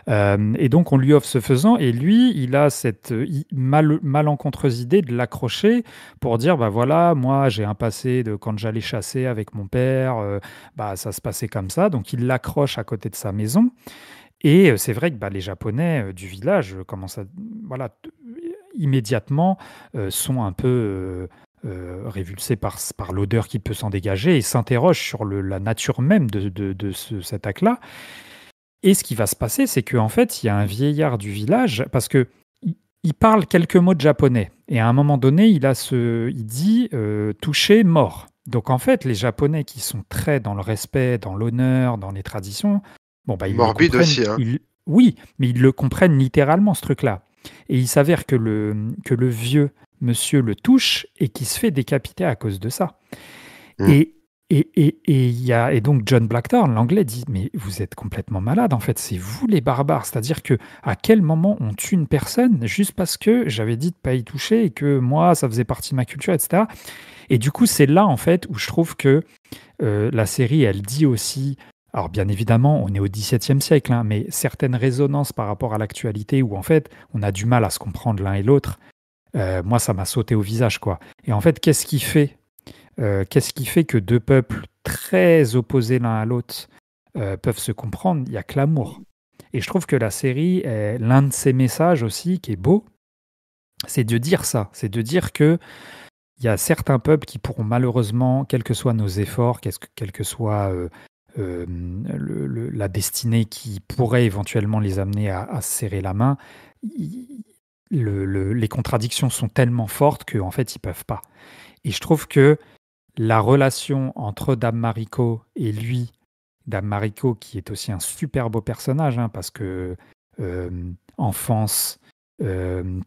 et donc on lui offre ce faisan, et lui, il a cette malencontreuse idée de l'accrocher pour dire, bah voilà, moi j'ai un passé de quand j'allais chasser avec mon père, ça se passait comme ça, donc il l'accroche à côté de sa maison. Et c'est vrai que les Japonais du village commencent à, voilà, immédiatement sont un peu révulsés par l'odeur qui peut s'en dégager et s'interrogent sur la nature même de cet acte-là. Et ce qui va se passer, c'est qu'en fait, il y a un vieillard du village, parce que il parle quelques mots de japonais. Et à un moment donné, il dit toucher, mort. Donc en fait, les Japonais qui sont très dans le respect, dans l'honneur, dans les traditions, bon, bah, ils le Morbide comprennent. aussi, hein. Oui, mais ils le comprennent littéralement, ce truc-là. Et il s'avère que le vieux monsieur le touche et qu'il se fait décapiter à cause de ça. Mm. Et donc John Blackthorne, l'anglais, dit mais vous êtes complètement malade en fait, c'est vous les barbares. C'est-à-dire que à quel moment on tue une personne juste parce que j'avais dit de pas y toucher et que moi ça faisait partie de ma culture, etc. Et du coup c'est là en fait où je trouve que la série elle dit aussi, alors bien évidemment on est au XVIIe siècle, hein, mais certaines résonances par rapport à l'actualité où en fait on a du mal à se comprendre l'un et l'autre. Moi ça m'a sauté au visage quoi. Et en fait qu'est-ce qui fait que deux peuples très opposés l'un à l'autre peuvent se comprendre? Il n'y a que l'amour. Et je trouve que la série, l'un de ses messages aussi, qui est beau, c'est de dire ça. C'est de dire que il y a certains peuples qui pourront malheureusement, quels que soient nos efforts, quelle que soit la destinée qui pourrait éventuellement les amener à se serrer la main, les contradictions sont tellement fortes qu'en fait, ils ne peuvent pas. Et je trouve que la relation entre Dame Mariko et lui, Dame Mariko qui est aussi un super beau personnage, hein, parce que enfance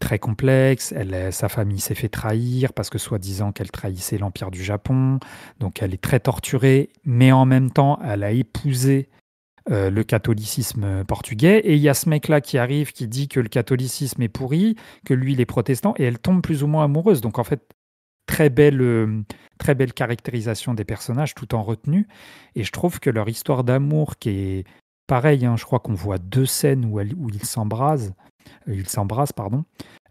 très complexe, sa famille s'est fait trahir parce que soi-disant qu'elle trahissait l'Empire du Japon, donc elle est très torturée, mais en même temps elle a épousé le catholicisme portugais, et il y a ce mec-là qui arrive qui dit que le catholicisme est pourri, que lui il est protestant, et elle tombe plus ou moins amoureuse, donc en fait très belle caractérisation des personnages tout en retenue. Et je trouve que leur histoire d'amour, qui est pareil, hein, je crois qu'on voit 2 scènes où ils s'embrasent, pardon.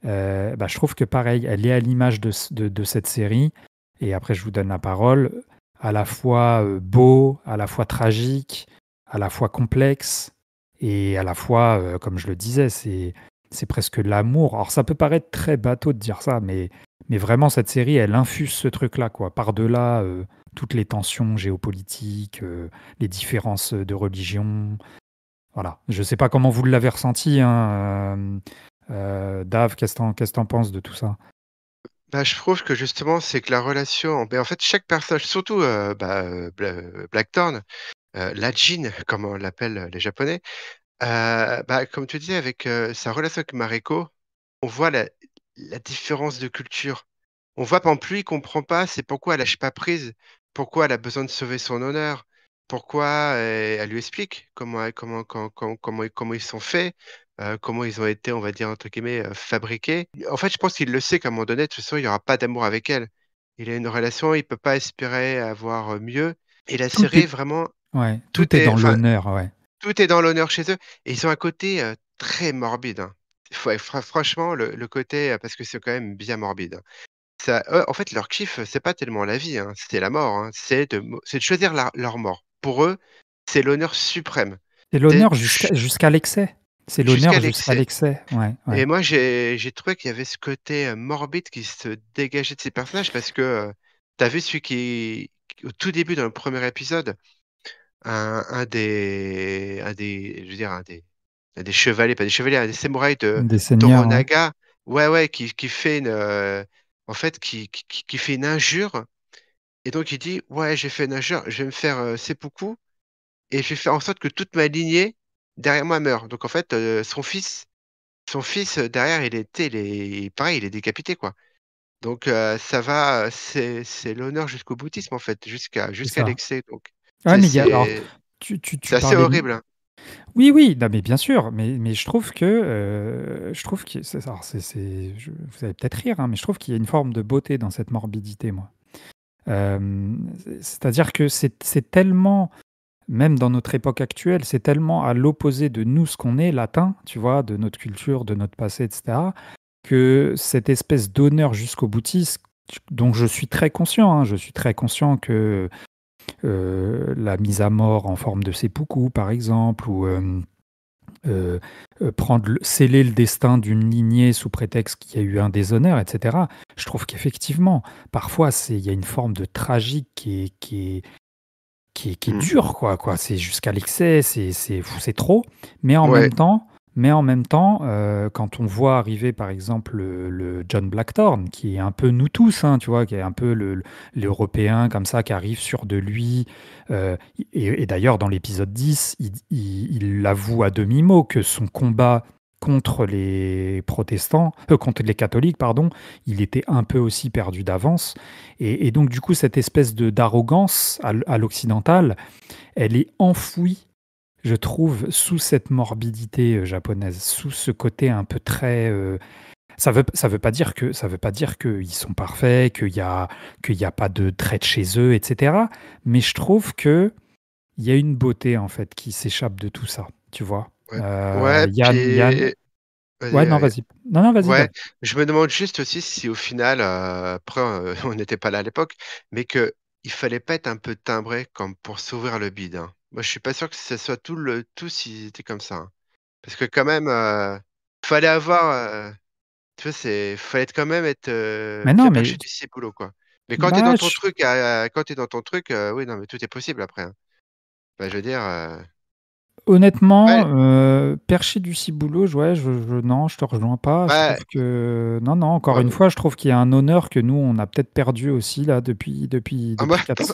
Je trouve que pareil, elle est à l'image de cette série. Et après, je vous donne la parole. À la fois beau, à la fois tragique, à la fois complexe, et à la fois, comme je le disais, c'est presque l'amour. Alors ça peut paraître très bateau de dire ça, mais vraiment, cette série, elle infuse ce truc-là, quoi. Par-delà toutes les tensions géopolitiques, les différences de religion. Voilà. Je ne sais pas comment vous l'avez ressenti, hein, Dave, qu'est-ce que t'en penses de tout ça? Bah, je trouve que justement, c'est que la relation, en fait, chaque personnage, surtout Blackthorn, la Jean, comme on l'appelle les Japonais, comme tu disais, avec sa relation avec Mariko, on voit la différence de culture. On voit, par exemple, lui, il comprend pas, c'est pourquoi elle lâche pas prise, pourquoi elle a besoin de sauver son honneur, pourquoi elle lui explique comment ils sont faits, comment ils ont été, on va dire, entre guillemets, fabriqués. En fait, je pense qu'il le sait qu'à un moment donné, de toute façon, il n'y aura pas d'amour avec elle. Il a une relation, il peut pas espérer avoir mieux. Et la Tout série, est, vraiment, ouais, tout tout est est, dans enfin, l'honneur, ouais. tout est dans l'honneur chez eux. Et ils ont un côté très morbide, hein. Franchement, le côté, parce que c'est quand même bien morbide, hein. En fait, leur kiff, c'est pas tellement la vie, hein, c'est la mort, hein. C'est de choisir leur mort. Pour eux, c'est l'honneur suprême. C'est C'est l'honneur jusqu'à l'excès. C'est jusqu'à l'honneur jusqu'à l'excès. l'excès, ouais, Et ouais. moi, j'ai trouvé qu'il y avait ce côté morbide qui se dégageait de ces personnages parce que t'as vu celui au tout début, dans le premier épisode, je veux dire, un des chevaliers, pas des chevaliers, un des samouraïs de Des seigneurs, ouais. Toranaga, ouais, qui fait en fait, qui fait une injure. Et donc il dit, ouais, j'ai fait une injure, je vais me faire seppuku et je vais faire en sorte que toute ma lignée derrière moi meure. Donc en fait, son fils derrière, pareil, il est décapité, quoi. Donc ça va, c'est l'honneur jusqu'au boutisme en fait, C'est jusqu'à ça. l'excès. Donc Ouais, c'est mais alors, c'est tu c'est assez parlais. horrible, hein. Oui, oui, non, mais bien sûr, mais je trouve que alors vous allez peut-être rire, hein, mais je trouve qu'il y a une forme de beauté dans cette morbidité, moi. C'est-à-dire que c'est tellement, même dans notre époque actuelle, c'est tellement à l'opposé de nous ce qu'on est, latin, tu vois, de notre culture, de notre passé, etc., que cette espèce d'honneur jusqu'au boutiste, dont je suis très conscient, hein, je suis très conscient que la mise à mort en forme de seppuku, par exemple, ou sceller le destin d'une lignée sous prétexte qu'il y a eu un déshonneur, etc. Je trouve qu'effectivement, parfois, il y a une forme de tragique qui est dur, quoi. C'est jusqu'à l'excès, c'est trop. Mais en Ouais. même temps, quand on voit arriver, par exemple, le John Blackthorne, qui est un peu nous tous, hein, tu vois, qui est un peu l'Européen comme ça, qui arrive sûr de lui. Et d'ailleurs, dans l'épisode 10, il avoue à demi-mot que son combat contre les protestants, contre les catholiques, pardon, il était un peu aussi perdu d'avance. Et donc, du coup, cette espèce d'arrogance à l'occidental, elle est enfouie, je trouve, sous cette morbidité japonaise, sous ce côté un peu très. Ça veut pas dire qu'ils sont parfaits, qu'il y a pas de traits chez eux, etc. Mais je trouve que il y a une beauté en fait qui s'échappe de tout ça, tu vois. Ouais. Ouais, Yann. puis vas-y, Ouais, non, vas-y. Non, vas-y, ouais, vas-y. je me demande juste aussi si au final, après, on n'était pas là à l'époque, mais que il fallait pas être un peu timbré comme pour s'ouvrir le bide, hein. Moi, je suis pas sûr que ce soit tout s'ils étaient comme ça, hein. Parce que quand même, fallait avoir, tu vois, fallait quand même être Mais bien non, mais perché du ciboulot, quoi. Mais quand t'es bah, dans ton truc, quand t'es dans ton truc, oui, non, mais tout est possible après, hein. Bah, je veux dire, honnêtement, ouais, percher du ciboulot, ouais, non, je te rejoins pas. Je ouais, trouve que non, non, encore une ouais. fois, je trouve qu'il y a un honneur que nous, on a peut-être perdu aussi là Ah, moi, 400.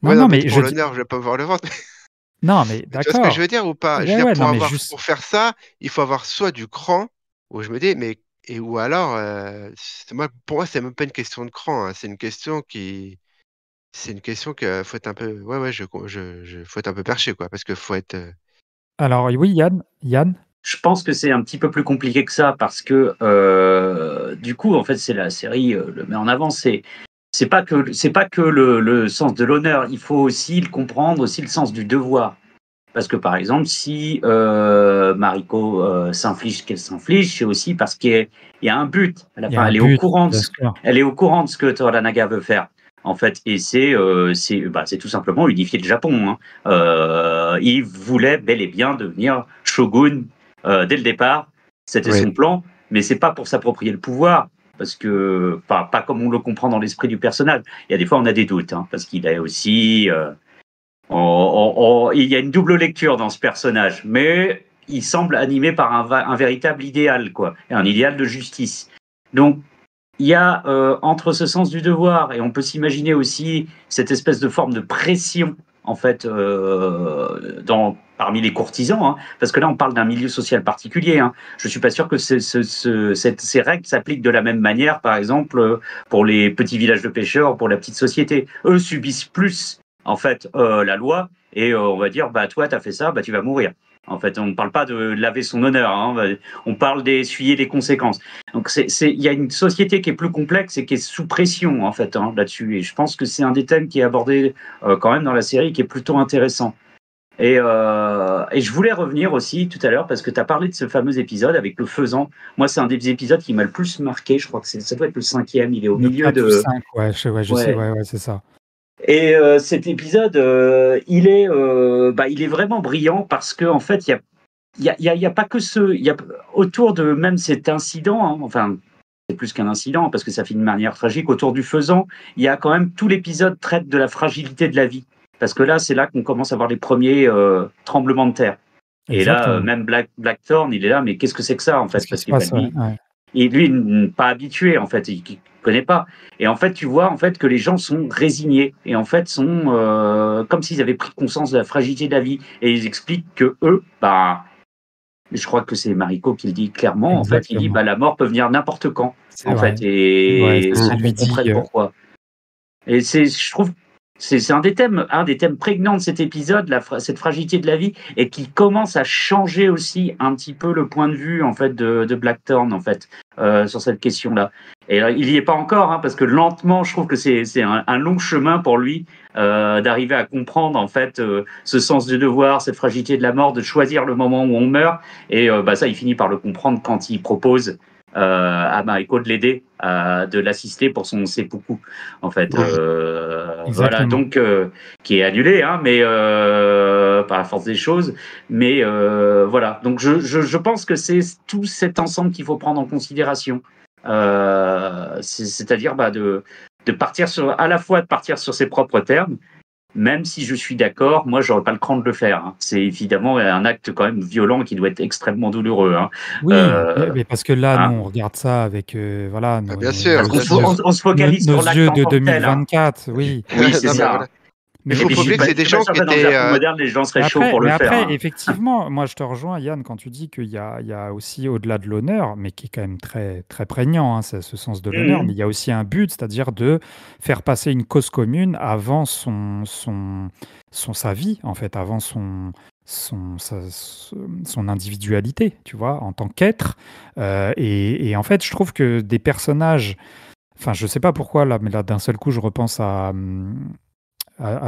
Non, ouais, non, non, mais mais pour je dis, l'honneur, je vais pas voir le ventre. non, mais Mais tu vois ce que je d'accord. veux dire ou pas? Je veux Ouais, dire, ouais, non, mais juste. pour faire ça, il faut avoir soit du cran, où je me dis, mais, ou alors, pour moi, c'est même pas une question de cran, hein. C'est une question que faut être un peu, ouais, ouais, faut être un peu perché, quoi, parce que faut être, Alors oui, Yann. Je pense que c'est un petit peu plus compliqué que ça parce que du coup, en fait, c'est la série le met en avant. C'est pas que le sens de l'honneur. Il faut aussi le comprendre, aussi le sens du devoir. Parce que par exemple, si Mariko s'inflige ce qu'elle s'inflige, c'est aussi parce qu'il y a un but. À la Il y a fin, un but, bien sûr. elle est au courant de ce que Toranaga veut faire. En fait, et c'est tout simplement unifier le Japon, hein. Il voulait bel et bien devenir shogun dès le départ. C'était ouais. son plan, mais c'est pas pour s'approprier le pouvoir, parce que pas comme on le comprend dans l'esprit du personnage. Il y a des fois on a des doutes, hein, parce qu'il est aussi il y a une double lecture dans ce personnage, mais il semble animé par un véritable idéal, quoi, un idéal de justice. Donc, il y a entre ce sens du devoir et on peut s'imaginer aussi cette espèce de forme de pression, en fait, parmi les courtisans, hein, parce que là, on parle d'un milieu social particulier, hein. Je ne suis pas sûr que ces règles s'appliquent de la même manière, par exemple, pour les petits villages de pêcheurs, pour la petite société. Eux subissent plus en fait la loi et on va dire bah toi t'as fait ça, bah tu vas mourir. En fait, on ne parle pas de laver son honneur, hein, on parle d'essuyer les conséquences. Donc il y a une société qui est plus complexe et qui est sous pression en fait, hein, là-dessus. Et je pense que c'est un des thèmes qui est abordé quand même dans la série, qui est plutôt intéressant. Et je voulais revenir aussi tout à l'heure parce que tu as parlé de ce fameux épisode avec le faisan. Moi, c'est un des épisodes qui m'a le plus marqué. Je crois que ça doit être le 5e. Il est au Le milieu 4 ou de. 5, ouais, je sais, Ouais, ouais, c'est ça. et cet épisode, il est vraiment brillant parce que en fait, il y a pas que il y a autour de même cet incident, hein, enfin, c'est plus qu'un incident parce que ça finit de manière tragique. Autour du faisan, il y a quand même tout l'épisode traite de la fragilité de la vie parce que là, c'est là qu'on commence à voir les premiers tremblements de terre. Et là, Exactement. même Blackthorn, il est là, mais qu'est-ce que c'est que ça en Qu'est-ce fait? qui Parce se que bah, passe, ouais, ouais. lui, pas habitué en fait, il connaît pas. Et en fait, tu vois en fait que les gens sont résignés et en fait sont comme s'ils avaient pris conscience de la fragilité de la vie. Et ils expliquent que eux, bah, je crois que c'est Mariko qui le dit clairement. En fait, il dit bah Exactement. la mort peut venir n'importe quand C'est en fait, vrai. Ouais, et c'est ce Mm. qu'il sans lui qu'on dit. comprenne pourquoi. Et je trouve, c'est un des thèmes prégnants de cet épisode, cette fragilité de la vie, et qui commence à changer aussi un petit peu le point de vue en fait de Blackthorn en fait sur cette question-là. Et il y est pas encore, hein, parce que lentement, je trouve que c'est un long chemin pour lui d'arriver à comprendre en fait ce sens du devoir, cette fragilité de la mort, de choisir le moment où on meurt. Et bah ça, il finit par le comprendre quand il propose à Mariko de l'aider, de l'assister pour son seppuku en fait. Ouais. Voilà, Exactement. donc qui est annulé, hein, mais par la force des choses. Mais voilà, donc je pense que c'est tout cet ensemble qu'il faut prendre en considération. C'est-à-dire bah, de partir sur, à la fois de partir sur ses propres termes même si je suis d'accord, moi, j'aurais pas le cran de le faire, hein. C'est évidemment un acte quand même violent qui doit être extrêmement douloureux, hein. Oui, mais parce que là, nous, Hein. on regarde ça avec voilà, Ah, bien sûr, Parce qu'on bien sûr. on se focalise nos sur l'acte yeux en de tant que tel, hein. 2024, oui. Oui, c'est Non, mais ça. voilà. Mais Et faut puis, pas oublier que c'est des je suis pas gens sûr qui que dans le étaient. Japon moderne, les gens seraient chauds pour Mais le faire, après, hein. effectivement, moi je te rejoins, Yann, quand tu dis qu'il y a aussi au-delà de l'honneur, mais qui est quand même très, très prégnant, hein, ce sens de l'honneur, mais Mhm. il y a aussi un but, c'est-à-dire de faire passer une cause commune avant sa vie, en fait, avant son individualité, tu vois, en tant qu'être. Et en fait, je trouve que des personnages, enfin, je sais pas pourquoi, là, mais là, d'un seul coup, je repense à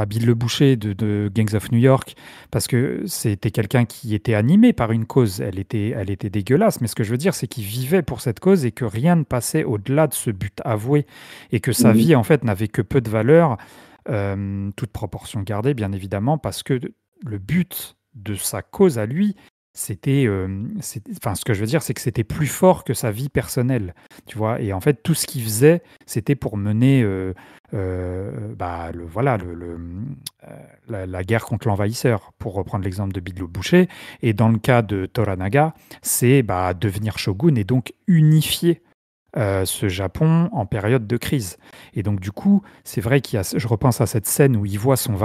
Bill le Boucher de Gangs of New York, parce que c'était quelqu'un qui était animé par une cause. Elle était dégueulasse, mais ce que je veux dire, c'est qu'il vivait pour cette cause et que rien ne passait au-delà de ce but avoué, et que sa Mhm. vie, en fait, n'avait que peu de valeur, toute proportion gardée, bien évidemment, parce que le but de sa cause à lui, enfin, ce que je veux dire, c'est que c'était plus fort que sa vie personnelle, tu vois. Et en fait, tout ce qu'il faisait, c'était pour mener voilà, la guerre contre l'envahisseur, pour reprendre l'exemple de Bill le Boucher. Et dans le cas de Toranaga, c'est devenir shogun et donc unifier ce Japon en période de crise. Et donc, du coup, c'est vrai je repense à cette scène où il voit son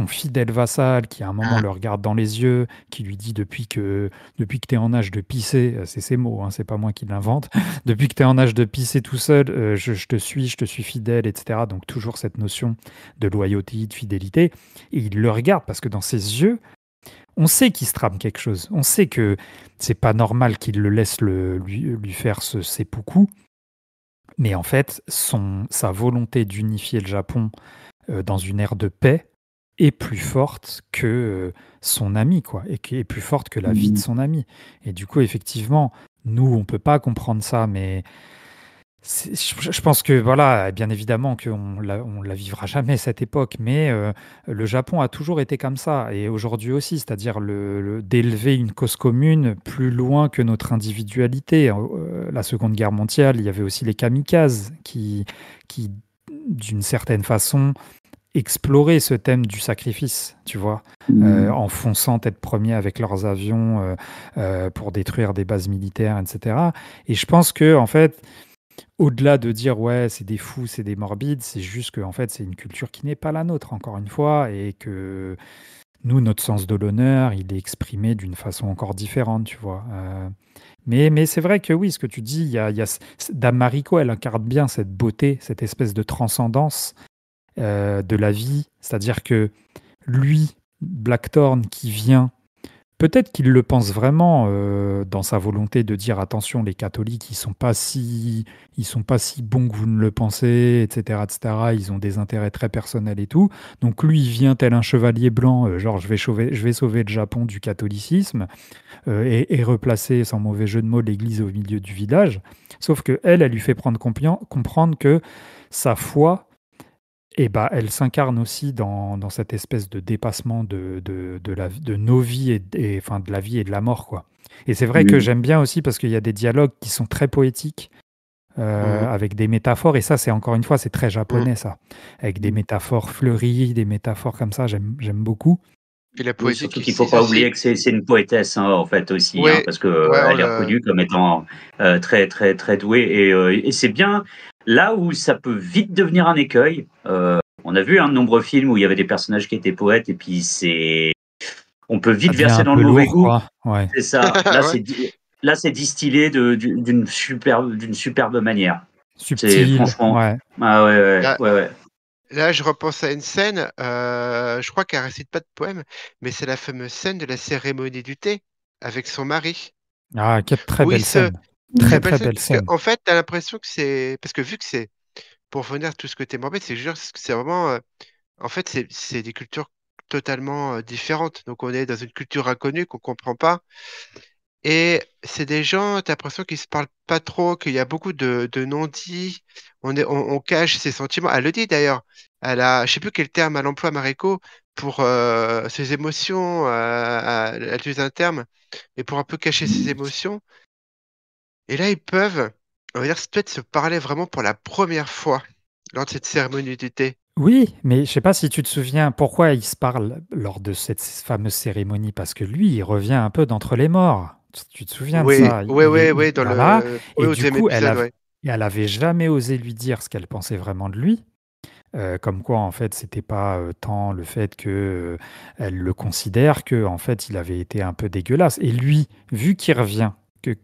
fidèle vassal, qui à un moment Ah, le regarde dans les yeux, qui lui dit depuis que tu es en âge de pisser, c'est ses mots, hein, c'est pas moi qui l'invente, depuis que tu es en âge de pisser tout seul, je te suis fidèle, etc. Donc toujours cette notion de loyauté, de fidélité. Et il le regarde parce que dans ses yeux, on sait qu'il se trame quelque chose. On sait que c'est pas normal qu'il le laisse lui faire ce seppuku. Mais en fait, sa volonté d'unifier le Japon dans une ère de paix est plus forte que son ami, quoi, et qui est plus forte que la vie de Mhm. son ami. Et du coup, effectivement, nous, on peut pas comprendre ça, mais je pense que, voilà, bien évidemment on la vivra jamais, cette époque, mais le Japon a toujours été comme ça, et aujourd'hui aussi, c'est-à-dire d'élever une cause commune plus loin que notre individualité. La Seconde Guerre mondiale, il y avait aussi les kamikazes qui d'une certaine façon, explorer ce thème du sacrifice, tu vois, en fonçant tête première avec leurs avions pour détruire des bases militaires, etc. Et je pense que, en fait, au-delà de dire ouais, c'est des fous, c'est des morbides, c'est juste que en fait, c'est une culture qui n'est pas la nôtre, encore une fois, et que nous, notre sens de l'honneur, il est exprimé d'une façon encore différente, tu vois. Mais c'est vrai que oui, ce que tu dis, Dame Mariko, elle incarne bien cette beauté, cette espèce de transcendance de la vie. C'est-à-dire que lui, Blackthorn, qui vient, peut-être qu'il le pense vraiment dans sa volonté de dire attention, les catholiques, ils sont pas si bons que vous ne le pensez, etc., etc. Ils ont des intérêts très personnels et tout. Donc lui, il vient tel un chevalier blanc, genre je vais sauver le Japon du catholicisme et replacer, sans mauvais jeu de mots, l'église au milieu du village. Sauf que elle lui fait comprendre que sa foi, elle s'incarne aussi dans cette espèce de dépassement de nos vies enfin, de la vie et de la mort, quoi. Et c'est vrai que Mhm. j'aime bien aussi parce qu'il y a des dialogues qui sont très poétiques, mhm, avec des métaphores, et ça, c'est encore une fois, c'est très mhm. japonais, ça. Avec des métaphores fleuries, des métaphores comme ça, j'aime beaucoup. Puis la Oui, poésie surtout qui qu'il faut utilise pas aussi. oublier que c'est une poétesse, hein, en fait aussi, hein, Ouais, parce que ouais, elle est reconnue comme étant très très très douée et c'est bien là où ça peut vite devenir un écueil. On a vu un de nombreux films où il y avait des personnages qui étaient poètes et puis on peut Ça vite devient verser un dans peu le mauvais lourd, goût. quoi. Ouais. C'est ça. Là ouais. c'est distillé d'une superbe manière. C'est Subtil, franchement. ouais. Ah ouais ouais Là, ouais ouais. là, je repense à une scène. Je crois qu'elle récite pas de poème, mais c'est la fameuse scène de la cérémonie du thé avec son mari, Ah, quelle très où il belle se scène. Très, très belle très scène belle parce que scène. en fait, t'as l'impression que c'est parce que vu que c'est pour revenir à tout ce que t'es morbide, c'est jure, c'est vraiment en fait c'est des cultures totalement différentes. Donc on est dans une culture inconnue qu'on comprend pas. Et c'est des gens, t'as l'impression qu'ils se parlent pas trop, qu'il y a beaucoup de non-dits. On cache ses sentiments. Elle le dit d'ailleurs. Je sais plus quel terme elle emploie, Mariko, pour ses émotions. Elle utilise un terme, et pour un peu cacher ses émotions. Et là, ils peuvent, on va dire, peut-être se parler vraiment pour la première fois lors de cette cérémonie du thé. Oui, mais je sais pas si tu te souviens pourquoi ils se parlent lors de cette fameuse cérémonie, parce que lui, il revient un peu d'entre les morts. Tu te souviens de Oui, ça? ouais, ouais, ouais, dans Voilà. le Et oui, au du 2e coup, épisode, ouais. elle avait jamais osé lui dire ce qu'elle pensait vraiment de lui. Comme quoi, en fait, c'était pas tant le fait que elle le considère que, en fait, il avait été un peu dégueulasse. Et lui, vu qu'il revient,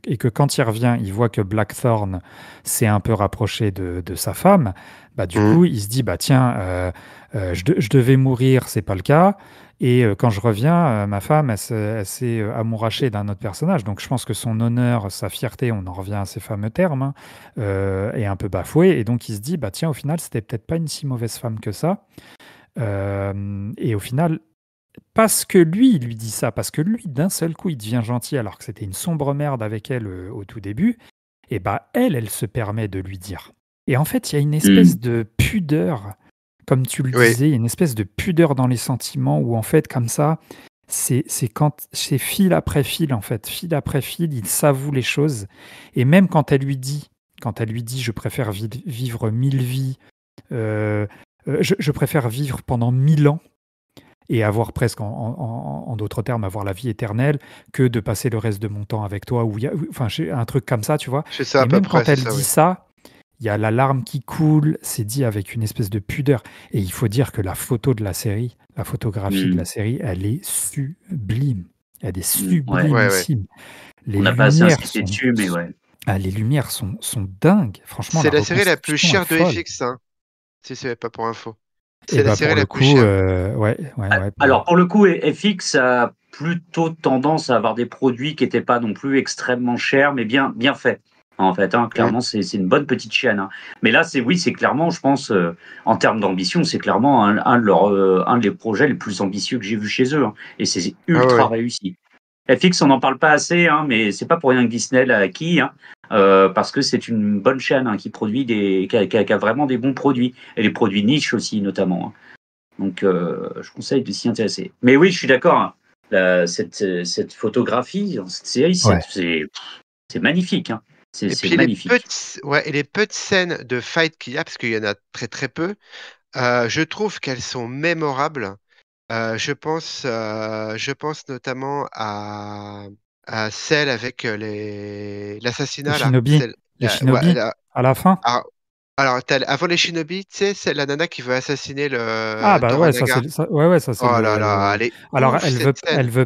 et que quand il revient, il voit que Blackthorn s'est un peu rapproché de sa femme, bah, du Mmh. coup, il se dit, bah tiens, je devais mourir, c'est pas le cas. Et quand je reviens, ma femme, elle s'est amourachée d'un autre personnage. Donc je pense que son honneur, sa fierté, on en revient à ces fameux termes, hein, est un peu bafoué. Et donc il se dit, bah tiens, au final, c'était peut-être pas une si mauvaise femme que ça. Et au final, parce que lui, il lui dit ça, parce que lui, d'un seul coup, il devient gentil alors que c'était une sombre merde avec elle au tout début, et bah elle se permet de lui dire. Et en fait, il y a une espèce Mm. de pudeur, comme tu le Oui, disais, il y a une espèce de pudeur dans les sentiments où en fait, comme ça, c'est quand c'est fil après fil en fait, fil après fil, il s'avoue les choses. Et même quand elle lui dit, je préfère vivre 1000 vies, euh, je préfère vivre pendant 1000 ans et avoir presque, en d'autres termes, avoir la vie éternelle, que de passer le reste de mon temps avec toi, enfin, un truc comme ça, tu vois. c'est ça à Et peu même près, quand c'est elle ça, dit oui. ça, il y a la larme qui coule, c'est dit avec une espèce de pudeur. Et il faut dire que la photo de la série, la photographie de la Mm. série, elle est sublime. Elle est Mm. Ouais. Ouais, ouais. sublimissime. Les On n'a pas assez lumières insisté sont, dessus, mais ouais. les lumières sont dingues. Franchement, C'est la la série la plus reconstruction est chère de folle. FX, hein, si c'est pas pour info. Et C'est la bah série pour la le plus coup, chère. ouais, ouais, ouais. Alors pour le coup, FX a plutôt tendance à avoir des produits qui n'étaient pas non plus extrêmement chers, mais bien faits. En fait, hein, Mmh. clairement, c'est une bonne petite chaîne, hein. Mais là, c'est clairement, je pense, en termes d'ambition, c'est clairement un des projets les plus ambitieux que j'ai vu chez eux, hein. Et c'est Ah ouais, ultra ouais. réussi. FX, on n'en parle pas assez, hein, mais c'est pas pour rien que Disney l'a acquis, hein, parce que c'est une bonne chaîne, hein, qui produit qui a vraiment des bons produits et des produits niches aussi notamment, hein. Donc, je conseille de s'y intéresser. Mais oui, je suis d'accord, hein. Cette photographie dans cette série, Ouais. c'est magnifique, hein. Et C'est puis les peu magnifique. de, ouais, et les peu de scènes de fight qu'il y a, parce qu'il y en a très très peu, je trouve qu'elles sont mémorables. Je pense notamment à celle avec Les l'assassinat là. shinobi, Ouais, à la fin. alors, avant les shinobi, tu sais, c'est la nana qui veut assassiner Ah le bah ouais, Toranaga. ouais, ouais, ça c'est Oh là là, elle est Alors ouf cette scène. elle veut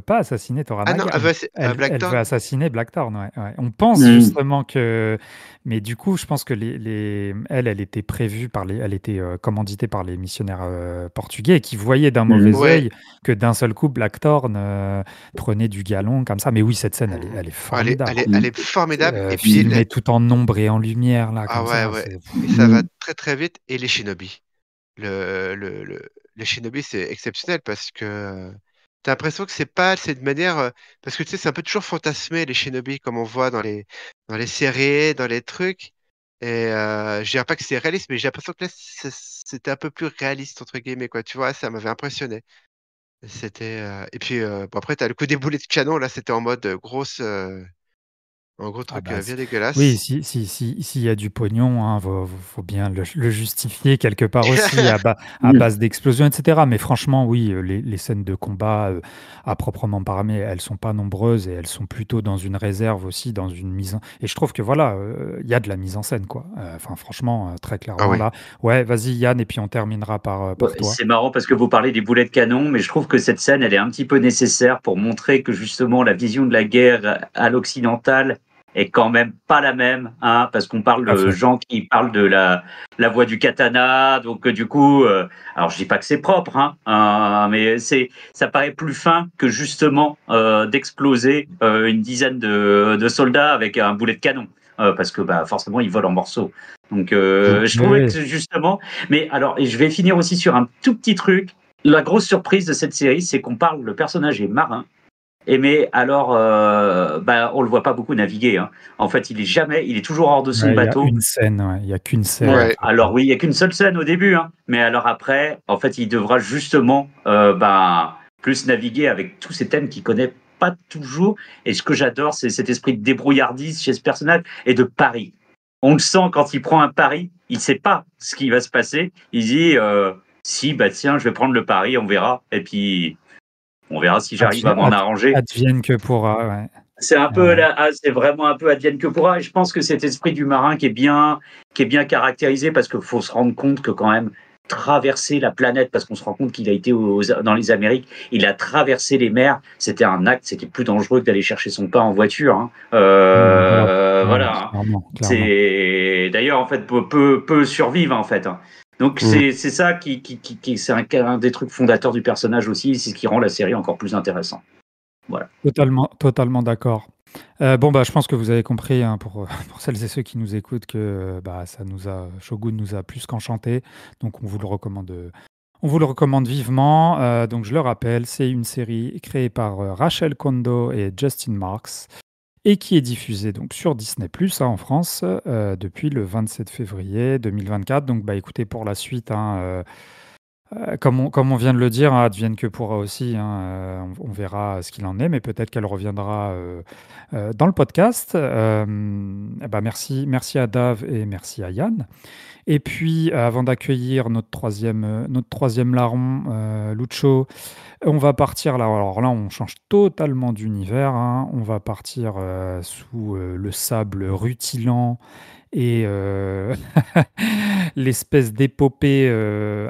pas assassiner Ah non, Toranaga, elle veut elle veut Blackthorn. assassiner Blackthorn, ouais, ouais. On pense Mmh. justement que, mais du coup, je pense que elle était prévue elle était commanditée par les missionnaires portugais qui voyaient d'un Mmh. mauvais Ouais. œil que d'un seul coup Blackthorn prenait du galon comme ça. Mais oui, cette scène, Mm. elle est Elle est, formidable. elle est, elle est formidable. Et puis, Filmée tout en ombre et en lumière là, ah comme ouais, ça, ouais. c'est. Et ça va Mmh. très très vite. Et les shinobi. Le, le, le- les shinobi, c'est exceptionnel parce que t'as l'impression que c'est de manière. Parce que tu sais, c'est un peu toujours fantasmé, les shinobi, comme on voit dans les séries, dans les trucs. Et je dirais pas que c'est réaliste, mais j'ai l'impression que là, c'était un peu plus réaliste, entre guillemets, quoi. Tu vois, ça m'avait impressionné. C'était. Et puis, bon, après, t'as le coup des boulets de canon. Là, c'était en mode un gros Ah truc bah, bien oui, dégueulasse. s'il y a du pognon, hein, faut bien le justifier quelque part aussi à Mmh. base d'explosions, etc. Mais franchement, oui, les scènes de combat à proprement parler, elles sont pas nombreuses et elles sont plutôt dans une réserve aussi, dans une mise en... Et je trouve que voilà, il y a de la mise en scène, quoi. Enfin, franchement, très Ah clairement oui. là. Ouais, vas-y Yann, et puis on terminera Ouais, par toi. c'est marrant parce que vous parlez des boulets de canon, mais je trouve que cette scène, elle est un petit peu nécessaire pour montrer que justement la vision de la guerre à l'occidental est quand même pas la même, hein, parce qu'on parle Tout à de fait. gens qui parlent de la voie du katana, donc du coup, alors je dis pas que c'est propre, hein, mais ça paraît plus fin que justement d'exploser une dizaine de soldats avec un boulet de canon, parce que bah, forcément ils volent en morceaux. Donc Mm. je Oui, trouvais oui. que justement mais alors, et je vais finir aussi sur un tout petit truc. La grosse surprise de cette série, c'est qu'on parle, le personnage est marin. Et mais alors, bah, on le voit pas beaucoup naviguer, hein. En fait, il est toujours hors de son Ouais, il y a bateau. une scène, ouais, il y a qu'une scène en Ouais. Ouais. fait. Alors oui, il y a qu'une seule scène au début, hein. Mais alors après, en fait, il devra justement, ben, plus naviguer avec tous ces thèmes qu'il connaît pas toujours. Et ce que j'adore, c'est cet esprit de débrouillardise chez ce personnage et de pari. on le sent quand il prend un pari, il sait pas ce qui va se passer. Il dit si, bah tiens, je vais prendre le pari, on verra. Et puis, on verra si j'arrive à m'en arranger. Advienne que pourra, ouais. C'est un peu c'est vraiment un peu advienne que pourra. Et je pense que cet esprit du marin qui est bien caractérisé, parce qu'il faut se rendre compte que quand même traverser la planète, parce qu'on se rend compte qu'il a été dans les Amériques, il a traversé les mers. C'était un acte, c'était plus dangereux que d'aller chercher son pain en voiture. Hein. Voilà. Clairement. C'est d'ailleurs en fait peut survivre en fait. Hein. Donc c'est ça qui c'est un des trucs fondateurs du personnage aussi, c'est ce qui rend la série encore plus intéressante. Voilà. Totalement d'accord. Je pense que vous avez compris, hein, pour celles et ceux qui nous écoutent, que Shogun nous a plus qu'enchanté. Donc on vous le recommande vivement. Donc je le rappelle, c'est une série créée par Rachel Kondo et Justin Marks et qui est diffusée donc sur Disney+, en France, depuis le 27 février 2024. Donc écoutez, pour la suite, hein, comme on vient de le dire, hein, advienne que pourra aussi, hein, on verra ce qu'il en est, mais peut-être qu'elle reviendra dans le podcast. Merci à Dave et merci à Yann. Et puis, avant d'accueillir notre troisième larron, Lucho, on va partir là. Alors là, on change totalement d'univers. Hein. On va partir sous le sable rutilant et l'espèce d'épopée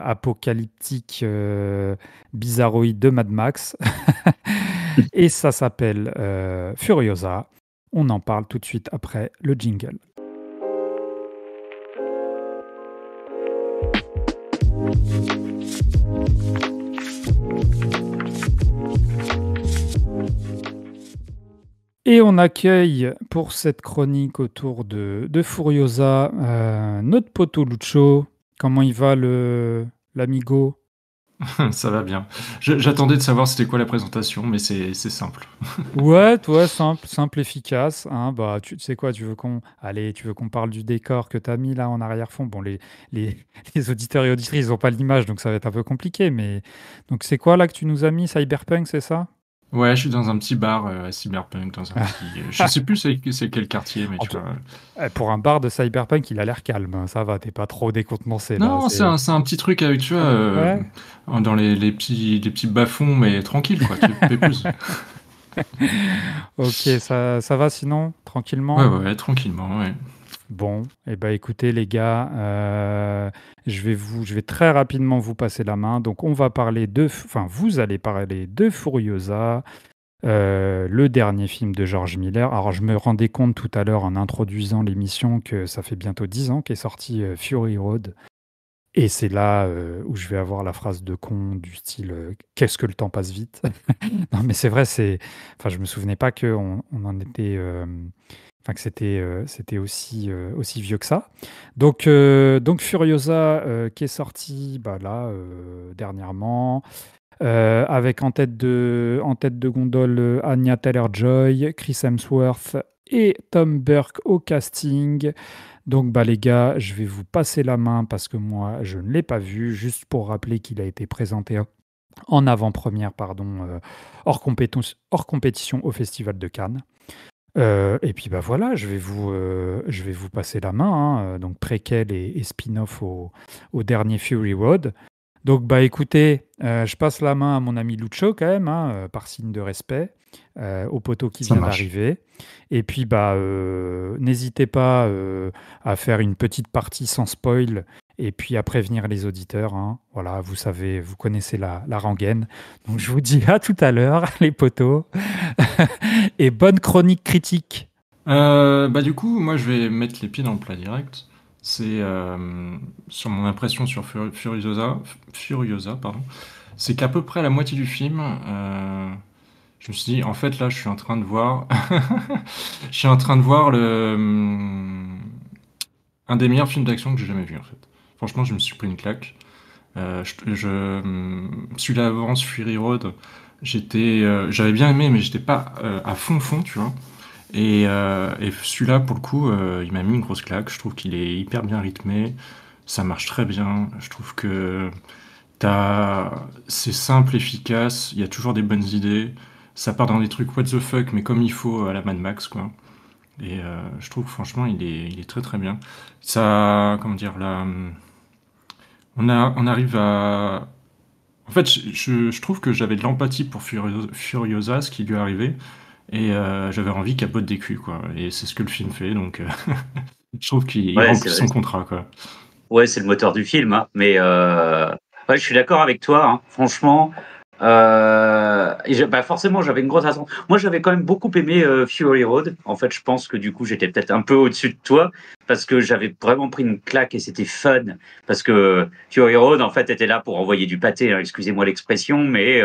apocalyptique bizarroïde de Mad Max. Et ça s'appelle Furiosa. On en parle tout de suite après le jingle. Et on accueille pour cette chronique autour de Furiosa notre poteau Lucho. Comment il va l'amigo? Ça va bien. J'attendais de savoir c'était quoi la présentation, mais c'est simple. Ouais, simple, efficace. Hein. Tu sais quoi, tu veux qu'on parle du décor que tu as mis là en arrière-fond? Bon, les auditeurs et auditrices n'ont pas l'image, donc ça va être un peu compliqué. Mais donc c'est quoi là que tu nous as mis? Cyberpunk, c'est ça? Ouais, je suis dans un petit bar à Cyberpunk, dans un petit... je sais plus c'est quel quartier, mais tu vois... Pour un bar de Cyberpunk, il a l'air calme. Hein. Ça va, t'es pas trop décontenancé. Non, c'est un petit truc avec, tu vois, dans les petits bas-fonds, mais tranquille, quoi. Tu fais plus. Ok, ça va sinon? Tranquillement? Ouais, tranquillement, ouais. Bon, écoutez les gars, je vais très rapidement vous passer la main. Donc vous allez parler de Furiosa, le dernier film de George Miller. Alors je me rendais compte tout à l'heure en introduisant l'émission que ça fait bientôt 10 ans qu'est sorti Fury Road. Et c'est là où je vais avoir la phrase de con du style qu'est-ce que le temps passe vite. Non mais c'est vrai, je me souvenais pas qu'on en était... que c'était aussi vieux que ça. Donc Furiosa qui est sorti dernièrement, avec en tête de gondole Anya Taylor-Joy, Chris Hemsworth et Tom Burke au casting. Donc les gars, je vais vous passer la main parce que moi je ne l'ai pas vu, juste pour rappeler qu'il a été présenté en avant-première, hors compétition au Festival de Cannes. Et puis voilà, je vais vous passer la main, hein, donc préquel et spin-off au dernier Fury Road. Donc écoutez, je passe la main à mon ami Lucho quand même, hein, par signe de respect, au poteau qui vient d'arriver. Et puis n'hésitez pas à faire une petite partie sans spoil et puis à prévenir les auditeurs. Hein. Voilà, vous savez, vous connaissez la rengaine. Donc je vous dis à tout à l'heure, les poteaux. Et bonne chronique critique. Du coup, moi je vais mettre les pieds dans le plat direct. C'est sur mon impression sur Furiosa, c'est qu'à peu près à la moitié du film, je me suis dit, en fait là, je suis en train de voir, un des meilleurs films d'action que j'ai jamais vu en fait. Franchement, je me suis pris une claque. Celui-là avant, Fury Road, j'avais bien aimé, mais j'étais pas à fond, tu vois. Et celui-là, pour le coup, il m'a mis une grosse claque. Je trouve qu'il est hyper bien rythmé. Ça marche très bien. Je trouve que c'est simple, efficace. Il y a toujours des bonnes idées. Ça part dans des trucs what the fuck, mais comme il faut à la Mad Max, quoi. Et je trouve franchement il est très très bien. Ça, comment dire, là, on arrive à... En fait, je trouve que j'avais de l'empathie pour Furiosa, ce qui lui est arrivé, et j'avais envie qu'elle botte des culs, quoi. Et c'est ce que le film fait, donc je trouve qu'il Ouais, c'est remplit vrai. son contrat, quoi. Ouais, c'est le moteur du film, hein. Mais ouais, je suis d'accord avec toi, hein. Franchement, bah forcément, j'avais une grosse attente. Moi, j'avais quand même beaucoup aimé Fury Road. En fait, je pense que du coup, j'étais peut-être un peu au-dessus de toi parce que j'avais vraiment pris une claque et c'était fun. Parce que Fury Road, en fait, était là pour envoyer du pâté, hein, excusez-moi l'expression, mais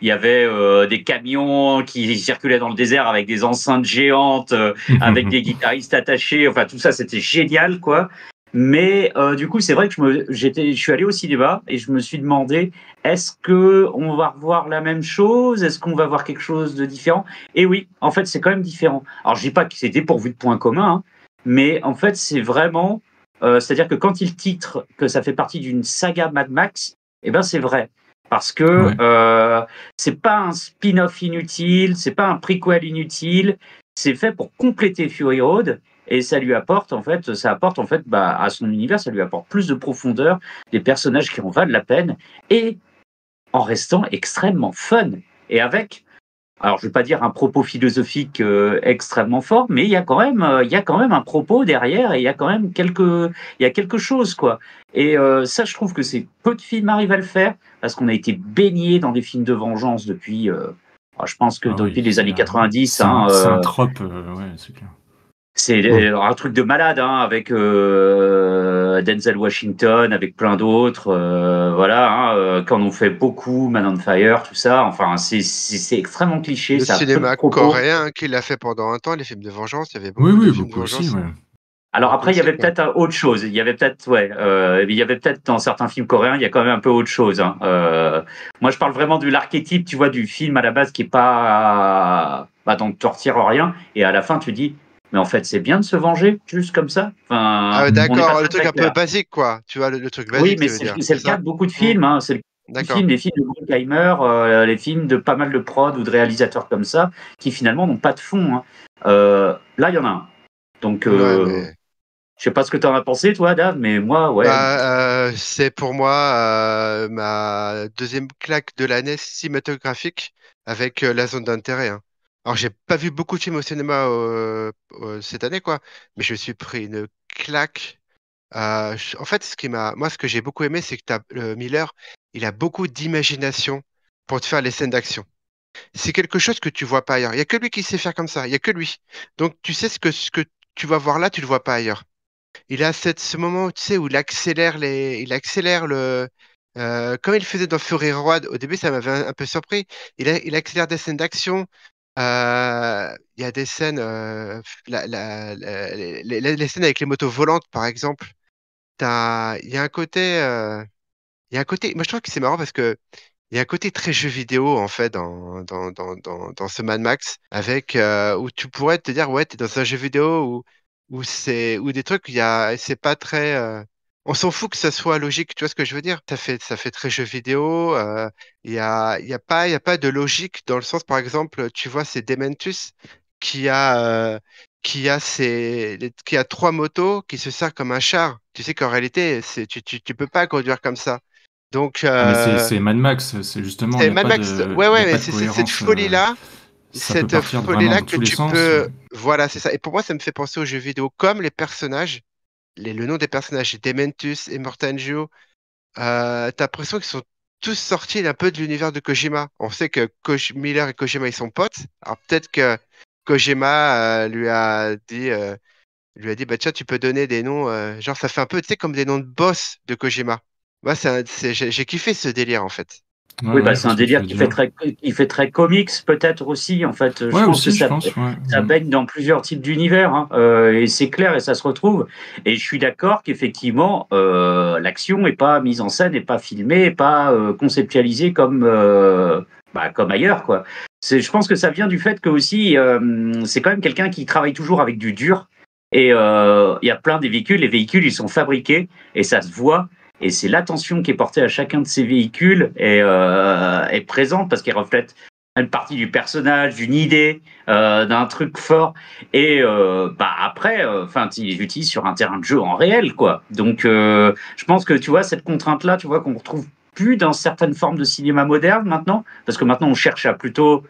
il y avait des camions qui circulaient dans le désert avec des enceintes géantes, avec des guitaristes attachés. Enfin, tout ça, c'était génial, quoi. Mais du coup, c'est vrai que je suis allé au cinéma et je me suis demandé, est-ce que on va revoir la même chose? Est-ce qu'on va voir quelque chose de différent? Et oui, en fait, c'est quand même différent. Alors, je dis pas que c'est dépourvu de points communs, hein, mais en fait, c'est vraiment, c'est-à-dire que quand il titre que ça fait partie d'une saga Mad Max, eh ben c'est vrai. Parce que Ouais. c'est pas un spin-off inutile, c'est pas un prequel inutile, c'est fait pour compléter Fury Road. Et ça lui apporte en fait, ça apporte en fait bah, à son univers, ça lui apporte plus de profondeur, des personnages qui en valent la peine, et en restant extrêmement fun. Et avec, alors je ne vais pas dire un propos philosophique extrêmement fort, mais il y a quand même un propos derrière et il y a quelque chose quoi. Et ça, je trouve que c'est peu de films arrivent à le faire parce qu'on a été baigné dans des films de vengeance depuis, je pense que Ah oui, depuis les années 90, hein, c'est un trope, ouais, c'est clair. c'est un truc de malade, hein, avec Denzel Washington, avec plein d'autres, voilà, hein, qu'en ont fait beaucoup, Man on Fire, tout ça. Enfin, c'est extrêmement cliché, Le ça a peu de cinéma propos. coréen qui l'a fait pendant un temps, les films de vengeance, il y avait Oui, beaucoup de oui, films de beaucoup aussi, vengeance. ouais. Alors Beaucoup après, il y aussi, avait quoi. peut-être autre chose. Il y avait peut-être, ouais, il y avait peut-être dans certains films coréens, il y a quand même un peu autre chose, hein. Moi, je parle vraiment de l'archétype, tu vois, du film à la base qui est pas, bah, donc tu retires rien, et à la fin, tu dis, mais en fait, c'est bien de se venger, juste comme ça. Ah Enfin, ouais, on n'est pas d'accord, le très truc très un peu clair. basique, quoi. Tu vois, le truc Oui, basique, mais tu veux dire, c'est c'est le cas ça? de beaucoup de Hmm, films, hein. C'est le cas de beaucoup de d'accord. films, les films de Bruckheimer, les films de pas mal de prod ou de réalisateurs comme ça, qui finalement n'ont pas de fond, hein. Là, il y en a un. Donc, Ouais, mais je sais pas ce que tu en as pensé, toi, Dave, mais moi, ouais. bah, c'est pour moi ma deuxième claque de l'année cinématographique avec La Zone d'intérêt, hein. Alors, j'ai pas vu beaucoup de films au cinéma cette année, quoi, mais je me suis pris une claque. En fait, moi, ce que j'ai beaucoup aimé, c'est que Miller, il a beaucoup d'imagination pour te faire les scènes d'action. C'est quelque chose que tu vois pas ailleurs. Il y a que lui qui sait faire comme ça. Il y a que lui. Donc, tu sais ce que tu vas voir là, tu le vois pas ailleurs. Il a ce moment, tu sais, où il accélère comme il faisait dans Fury Road. Au début, ça m'avait un peu surpris. Il accélère des scènes d'action. Il y a des scènes, les scènes avec les motos volantes, par exemple. Il y a un côté, moi je trouve que c'est marrant parce que il y a un côté très jeu vidéo en fait dans ce Mad Max avec où tu pourrais te dire ouais t'es dans un jeu vidéo où des trucs c'est pas très on s'en fout que ça soit logique, tu vois ce que je veux dire? Ça fait très jeu vidéo. Il y a pas de logique dans le sens par exemple tu vois c'est Dementus qui a qui a trois motos qui se sert comme un char. Tu sais qu'en réalité tu peux pas conduire comme ça. Donc, Ah, mais c'est Mad Max, c'est justement, c'est Mad Max. Ouais, il y ouais, a mais pas de c'est cette cohérence. folie-là, Ça peut partir vraiment dans que tous les tu sens. peux. Voilà, c'est ça. Et pour moi, ça me fait penser aux jeux vidéo comme les personnages, le nom des personnages, Dementus, Immortangio. T'as l'impression qu'ils sont tous sortis un peu de l'univers de Kojima. On sait que Miller et Kojima, ils sont potes. Alors peut-être que Kojima lui a dit, bah tiens, tu peux donner des noms. Genre, ça fait un peu, tu sais, comme des noms de boss de Kojima. Moi, j'ai kiffé ce délire en fait. Ouais, Oui, ouais, bah, je c'est vois un ce que tu délire veux dire. qui fait très comics, peut-être aussi. En fait, je Ouais, pense que aussi, je pense, ouais. ça baigne dans plusieurs types d'univers, hein, et c'est clair et ça se retrouve. Et je suis d'accord qu'effectivement, l'action n'est pas mise en scène, n'est pas filmée, n'est pas conceptualisée comme ailleurs, quoi. Je pense que ça vient du fait que aussi, c'est quand même quelqu'un qui travaille toujours avec du dur. Et il y a plein des véhicules. Les véhicules, ils sont fabriqués et ça se voit. Et c'est l'attention qui est portée à chacun de ces véhicules est présente parce qu'elle reflète une partie du personnage, d'une idée, d'un truc fort. Et après, enfin, ils l'utilisent sur un terrain de jeu en réel, quoi. Donc, je pense que tu vois cette contrainte-là, tu vois qu'on retrouve plus dans certaines formes de cinéma moderne maintenant, parce que maintenant on cherche à plutôt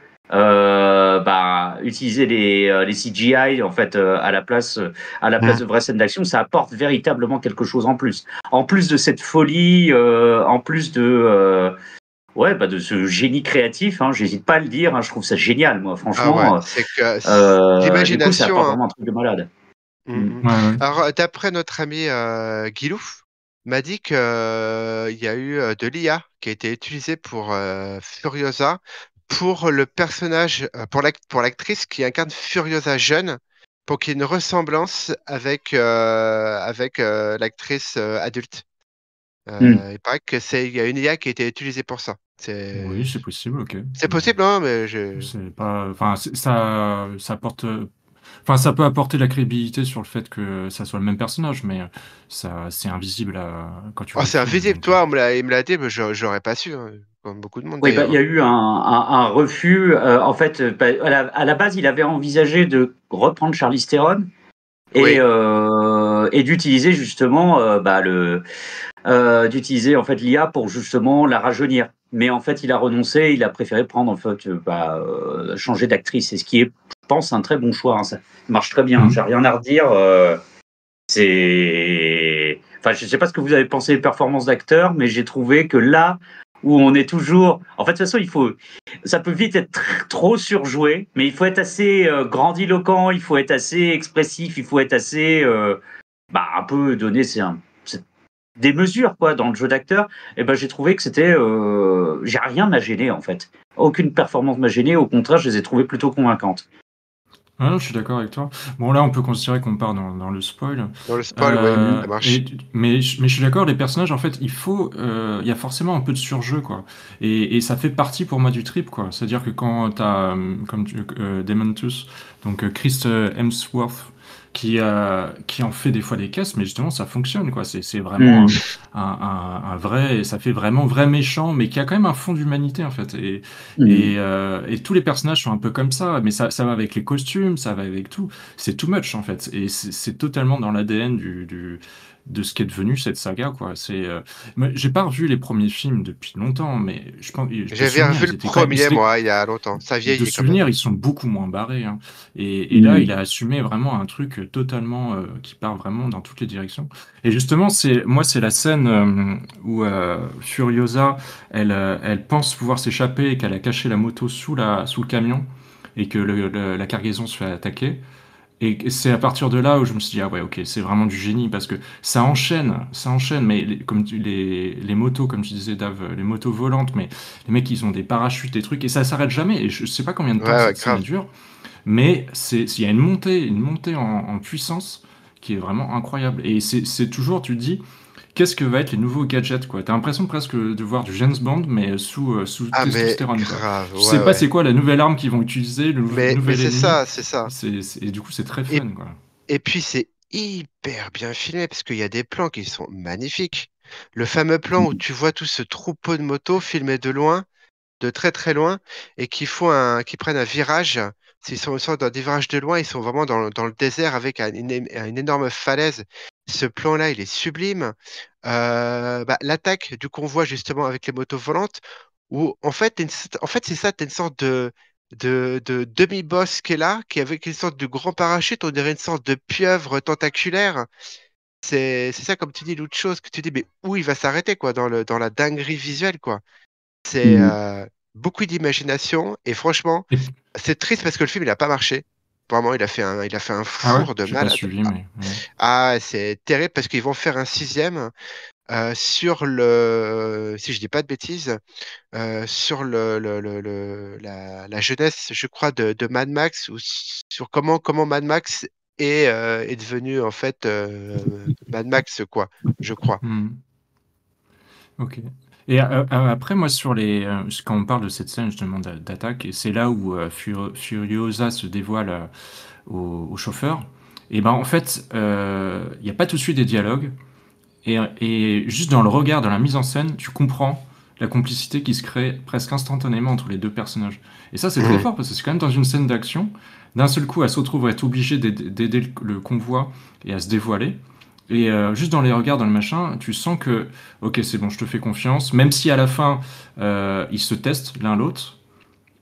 utiliser les CGI en fait à la place de vraies scènes d'action. Ça apporte véritablement quelque chose en plus de cette folie, en plus de ce génie créatif, hein, j'hésite pas à le dire, hein, je trouve ça génial, moi, Ah ouais, franchement. c'est que Du coup, ça l'imagination, apporte hein. vraiment un truc de malade. Mm. Ouais, ouais. Alors, d'après notre ami Guilouf, m'a dit qu'il y a eu de l'IA qui a été utilisée pour Furiosa, pour le personnage, pour l'actrice qui incarne Furiosa jeune, pour qu'il y ait une ressemblance avec l'actrice adulte. Mm. Il paraît il y a une IA qui a été utilisée pour ça. Oui, c'est possible, ok. C'est possible, hein, mais C'est pas, enfin, ça apporte, enfin, ça peut apporter de la crédibilité sur le fait que ça soit le même personnage, mais c'est invisible quand tu Oh, vois le c'est film. invisible. Donc, Toi, il me l'a dit, mais j'aurais pas su, hein, comme beaucoup de monde Oui, bah, d'ailleurs, il y hein. a eu un refus. En fait, à la base, il avait envisagé de reprendre Charlize Theron Oui. et d'utiliser justement d'utiliser en fait l'IA pour justement la rajeunir. Mais en fait, il a renoncé, il a préféré prendre en fait changer d'actrice. Et ce qui est, je pense, un très bon choix, hein. Ça marche très bien. J'ai rien à redire. Enfin, je sais pas ce que vous avez pensé des performances d'acteurs, mais j'ai trouvé que là où on est toujours, en fait, de toute façon, ça peut vite être trop surjoué, mais il faut être assez grandiloquent, il faut être assez expressif, il faut être assez, un peu donner des mesures quoi dans le jeu d'acteur. Et ben j'ai trouvé que j'ai rien m'a gêné en fait. Aucune performance m'a gêné, au contraire, je les ai trouvées plutôt convaincantes. ah non, je suis d'accord avec toi. Bon, là, on peut considérer qu'on part dans le spoil. Dans le spoil, ouais, ça marche. Mais je suis d'accord, les personnages, en fait, il y a forcément un peu de surjeu, quoi. Et ça fait partie pour moi du trip, quoi. C'est-à-dire que quand t'as, Dementus, donc Chris Hemsworth, qui en fait des fois des caisses, mais justement, ça fonctionne, quoi. C'est vraiment un vrai, et ça fait vraiment vrai méchant, mais qui a quand même un fond d'humanité, en fait. Et tous les personnages sont un peu comme ça, mais ça va avec les costumes, ça va avec tout. C'est too much en fait, et c'est totalement dans l'ADN de ce qui est devenu cette saga, quoi. J'ai pas revu les premiers films depuis longtemps, mais je pense, de J'avais souvenir, revu le premier, moi, il y a longtemps. Ça de vieillit quand même. souvenir, ils sont beaucoup moins barrés, hein. Et là, il a assumé vraiment un truc totalement qui part vraiment dans toutes les directions. Et justement, c'est la scène où Furiosa, elle pense pouvoir s'échapper et qu'elle a caché la moto sous le camion et que la cargaison se fait attaquer. Et c'est à partir de là où je me suis dit, ah ouais, ok, c'est vraiment du génie parce que ça enchaîne, mais les motos, comme tu disais, Dave, les motos volantes, mais les mecs, ils ont des parachutes, des trucs, et ça s'arrête jamais. Et je sais pas combien de temps Ouais, cette scène grave. dure, mais il y a une montée en puissance qui est vraiment incroyable. Et c'est toujours, tu te dis, qu'est-ce que va être les nouveaux gadgets, quoi. T'as l'impression presque de voir du James Bond, mais sous Ah, mais testostérone, quoi. grave, Tu ouais, sais pas ouais. c'est quoi la nouvelle arme qu'ils vont utiliser, le Mais nouvel c'est ennemi. ça, c'est ça. Et du coup, c'est très Et, fun, quoi. et puis, c'est hyper bien filmé parce qu'il y a des plans qui sont magnifiques. Le fameux plan où tu vois tout ce troupeau de motos filmé de loin, de très très loin, et qui prennent un virage. S'ils sont dans des virages de loin, ils sont vraiment dans le désert avec une énorme falaise. Ce plan-là, il est sublime. L'attaque du convoi justement avec les motos volantes, où en fait c'est ça, t'as une sorte de demi-boss qui est là, qui est avec une sorte de grand parachute, on dirait une sorte de pieuvre tentaculaire. C'est ça, comme tu dis, l'autre chose que tu dis, mais où il va s'arrêter, quoi, dans la dinguerie visuelle, quoi. C'est beaucoup d'imagination et franchement, Et- c'est triste parce que le film il a pas marché. Vraiment, il a fait un Ah ouais? four de J'ai pas malade. suivi, mais ouais. Ah, c'est terrible parce qu'ils vont faire un sixième sur si je dis pas de bêtises, sur la jeunesse, je crois, de Mad Max ou sur comment Mad Max est devenu en fait Mad Max quoi, je crois. Hmm. Ok. Et après, moi, quand on parle de cette scène justement d'attaque, et c'est là où Furiosa se dévoile au chauffeur, et ben en fait, il n'y a pas tout de suite des dialogues, et juste dans le regard, dans la mise en scène, tu comprends la complicité qui se crée presque instantanément entre les deux personnages. Et ça, c'est très fort, parce que c'est quand même dans une scène d'action. D'un seul coup, elle se retrouve à être obligée d'aider le convoi et à se dévoiler. Et juste dans les regards, dans le machin, tu sens que, ok, c'est bon, je te fais confiance. Même si à la fin, ils se testent l'un l'autre,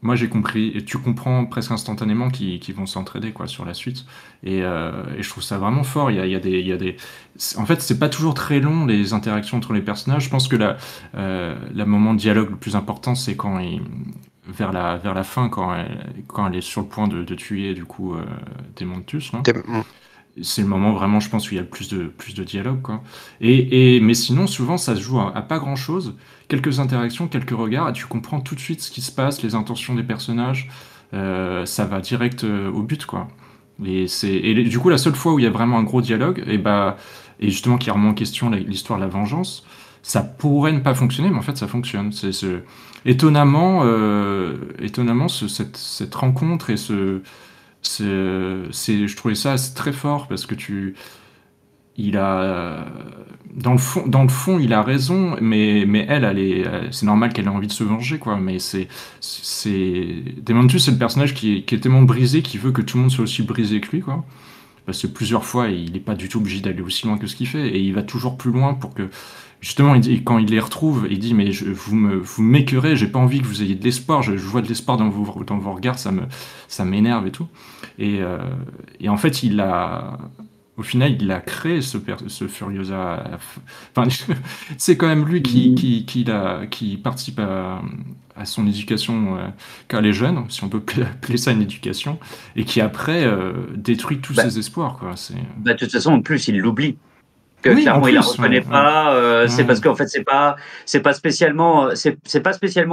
moi j'ai compris, et tu comprends presque instantanément qu'ils vont s'entraider quoi, sur la suite. Et je trouve ça vraiment fort. Il y a des... En fait, c'est pas toujours très long les interactions entre les personnages. Je pense que le moment de dialogue le plus important, c'est vers la fin, quand elle est sur le point de tuer du coup Demontus, là. C'est le moment vraiment, je pense, où il y a le plus de dialogue, quoi. Mais sinon, souvent, ça se joue à pas grand-chose. Quelques interactions, quelques regards, et tu comprends tout de suite ce qui se passe, les intentions des personnages. Ça va direct au but, quoi. Du coup, la seule fois où il y a vraiment un gros dialogue, et justement qui remet en question l'histoire de la vengeance, ça pourrait ne pas fonctionner, mais en fait, ça fonctionne. Étonnamment, cette rencontre et je trouvais ça très fort parce que il a, dans le fond, il a raison, mais c'est normal qu'elle ait envie de se venger, quoi. Mais Demontus, c'est le personnage qui est tellement brisé, qui veut que tout le monde soit aussi brisé que lui, quoi. Parce que plusieurs fois, il n'est pas du tout obligé d'aller aussi loin que ce qu'il fait, et il va toujours plus loin pour que, justement, quand il les retrouve, il dit, mais vous m'écœurez, j'ai pas envie que vous ayez de l'espoir, je vois de l'espoir dans vos regards, ça m'énerve et tout. Et en fait, au final, il a créé ce Furiosa. Enfin, c'est quand même lui qui participe à son éducation quand elle est jeune, si on peut appeler ça une éducation, et qui après détruit tous ses espoirs, quoi. De toute façon, en plus, il l'oublie. Que Oui, clairement, en il la plus, reconnaît pas. C'est parce qu'en fait, c'est pas spécialement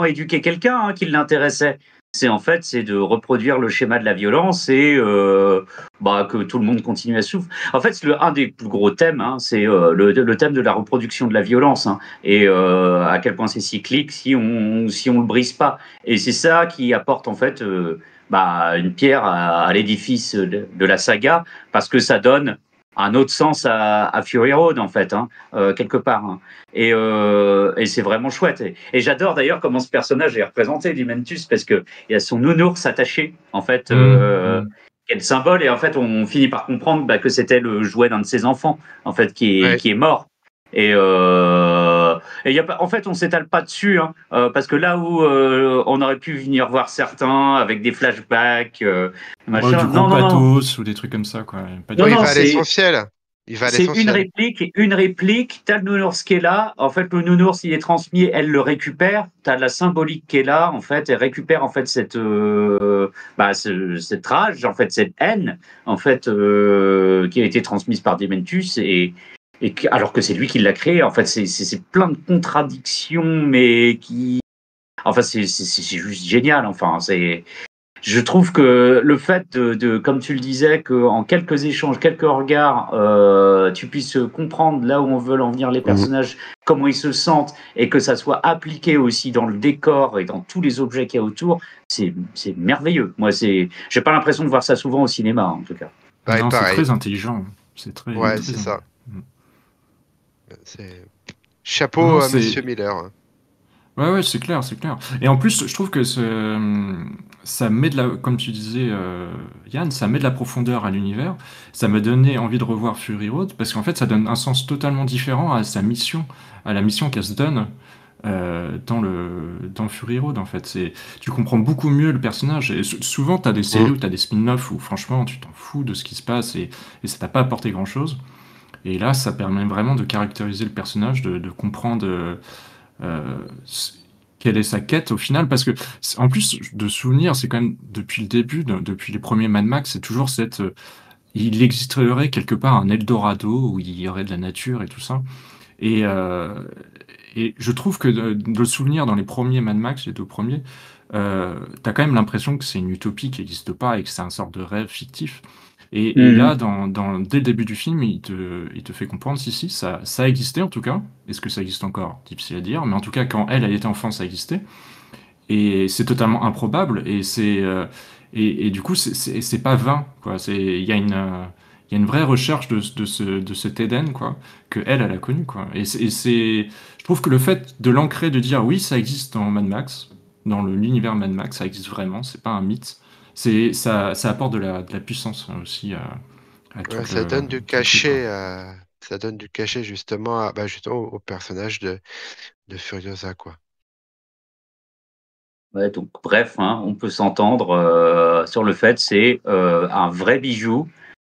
éduquer quelqu'un qui l'intéressait. C'est de reproduire le schéma de la violence et que tout le monde continue à souffrir. En fait, un des plus gros thèmes, c'est le thème de la reproduction de la violence et à quel point c'est cyclique si on le brise pas. Et c'est ça qui apporte en fait une pierre à l'édifice de la saga parce que ça donne un autre sens à Fury Road en fait, quelque part. Et c'est vraiment chouette. Et j'adore d'ailleurs comment ce personnage est représenté, Dementus, parce que il y a son nounours attaché, en fait, qui est le symbole. Et en fait, on finit par comprendre que c'était le jouet d'un de ses enfants, en fait, qui est mort. Et y a pas, en fait, on s'étale pas dessus, parce que là où on aurait pu venir voir certains avec des flashbacks, machin, du gros pathos ou des trucs comme ça, quoi. Il va à l'essentiel. C'est une réplique. T'as le nounours qui est là. En fait, le nounours, il est transmis, elle le récupère. T'as la symbolique qui est là. En fait, elle récupère en fait cette rage, en fait, cette haine, en fait, qui a été transmise par Dementus alors que c'est lui qui l'a créé. En fait, c'est plein de contradictions, mais enfin, c'est juste génial. Enfin, je trouve que le fait comme tu le disais, qu'en quelques échanges, quelques regards, tu puisses comprendre là où on veut en venir les personnages, comment ils se sentent, et que ça soit appliqué aussi dans le décor et dans tous les objets qu'il y a autour, c'est merveilleux. Moi, j'ai pas l'impression de voir ça souvent au cinéma, en tout cas. Ouais, non, c'est très intelligent. C'est très. Ouais, très c'est ça. Chapeau à Monsieur Miller. Ouais, c'est clair. Et en plus, je trouve que ça met comme tu disais, Yann, ça met de la profondeur à l'univers. Ça m'a donné envie de revoir Fury Road parce qu'en fait, ça donne un sens totalement différent à sa mission, à la mission qu'elle se donne dans Fury Road. En fait, tu comprends beaucoup mieux le personnage. Et souvent, t'as des séries où t'as des spin-offs où franchement, tu t'en fous de ce qui se passe et ça t'a pas apporté grand-chose. Et là, ça permet vraiment de caractériser le personnage, de comprendre quelle est sa quête au final, parce que en plus de souvenirs, c'est quand même depuis le début, depuis les premiers Mad Max, c'est toujours il existerait quelque part un Eldorado où il y aurait de la nature et tout ça. Et je trouve que de le souvenir dans les premiers Mad Max, les deux premiers, t'as quand même l'impression que c'est une utopie qui n'existe pas et que c'est un sort de rêve fictif. Et là, dès le début du film, il te fait comprendre, si, ça a existé en tout cas. Est-ce que ça existe encore? Difficile à dire. Mais en tout cas, quand elle était enfant, ça existait. Et c'est totalement improbable. Et du coup, c'est pas vain, quoi. Il y il y a une vraie recherche de cet Éden, quoi, que elle a connu, quoi. Je trouve que le fait de l'ancrer, de dire oui, ça existe dans Mad Max, dans l'univers Mad Max, ça existe vraiment, c'est pas un mythe. Ça apporte de la puissance aussi à Ouais, tout le truc, quoi. ça donne du cachet justement, justement au personnage de Furiosa, quoi. Ouais, donc, bref, hein, on peut s'entendre sur le fait c'est un vrai bijou.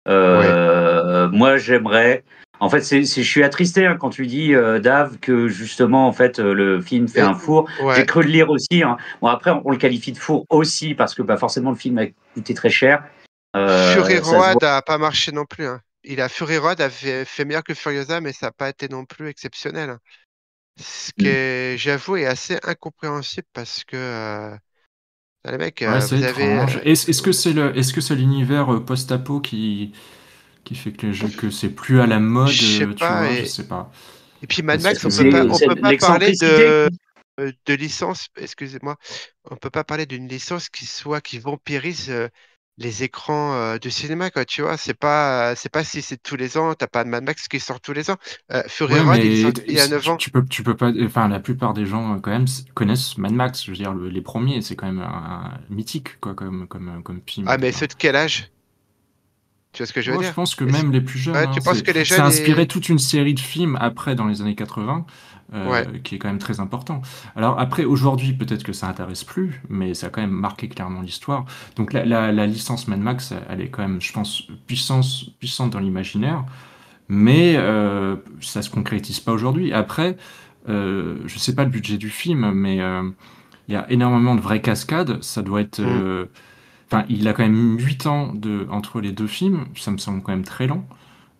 Ouais, Moi, j'aimerais. En fait, je suis attristé quand tu dis, Dave, que justement, en fait, le film fait mais un four. J'ai ouais, cru le lire aussi. Hein. Bon, après, on le qualifie de four aussi parce que forcément, le film a coûté très cher. Fury Ça se voit. Road a pas marché non plus, hein. Fury Road a fait meilleur que Furiosa, mais ça n'a pas été non plus exceptionnel, hein. Ce qui Mm. est, j'avoue, est assez incompréhensible parce que les mecs, Ouais, c'est vous avez, étrange. Est-ce que c'est l'univers post-apo qui fait que c'est plus à la je mode, sais tu pas, vois, je et, sais pas. et puis Mad Parce Max, que on C'est peut pas parler l'excentricité. de licence, excusez-moi, on peut pas parler d'une licence qui vampirise les écrans de cinéma, quoi, tu vois. C'est pas si c'est tous les ans, t'as pas de Mad Max qui sort tous les ans. Fury ouais, Road, il est mais sorti il y a 9 ans. tu peux pas. Enfin, la plupart des gens quand même connaissent Mad Max. Je veux dire, les premiers, c'est quand même un mythique, quoi, comme film, Ah, mais tu vois. ceux de quel âge? Tu vois ce que je veux Moi, je dire? pense que même les plus jeunes, Ouais, hein, tu penses que les ça a jeunes, inspiré toute une série de films après, dans les années 80, ouais. qui est quand même très important. Alors après, aujourd'hui, peut-être que ça intéresse plus, mais ça a quand même marqué clairement l'histoire. Donc la licence Mad Max, elle est quand même, je pense, puissante dans l'imaginaire, mais ça se concrétise pas aujourd'hui. Après, je sais pas le budget du film, mais il y a énormément de vraies cascades. Ça doit être. Mm, Enfin, il a quand même 8 ans entre les deux films. Ça me semble quand même très long.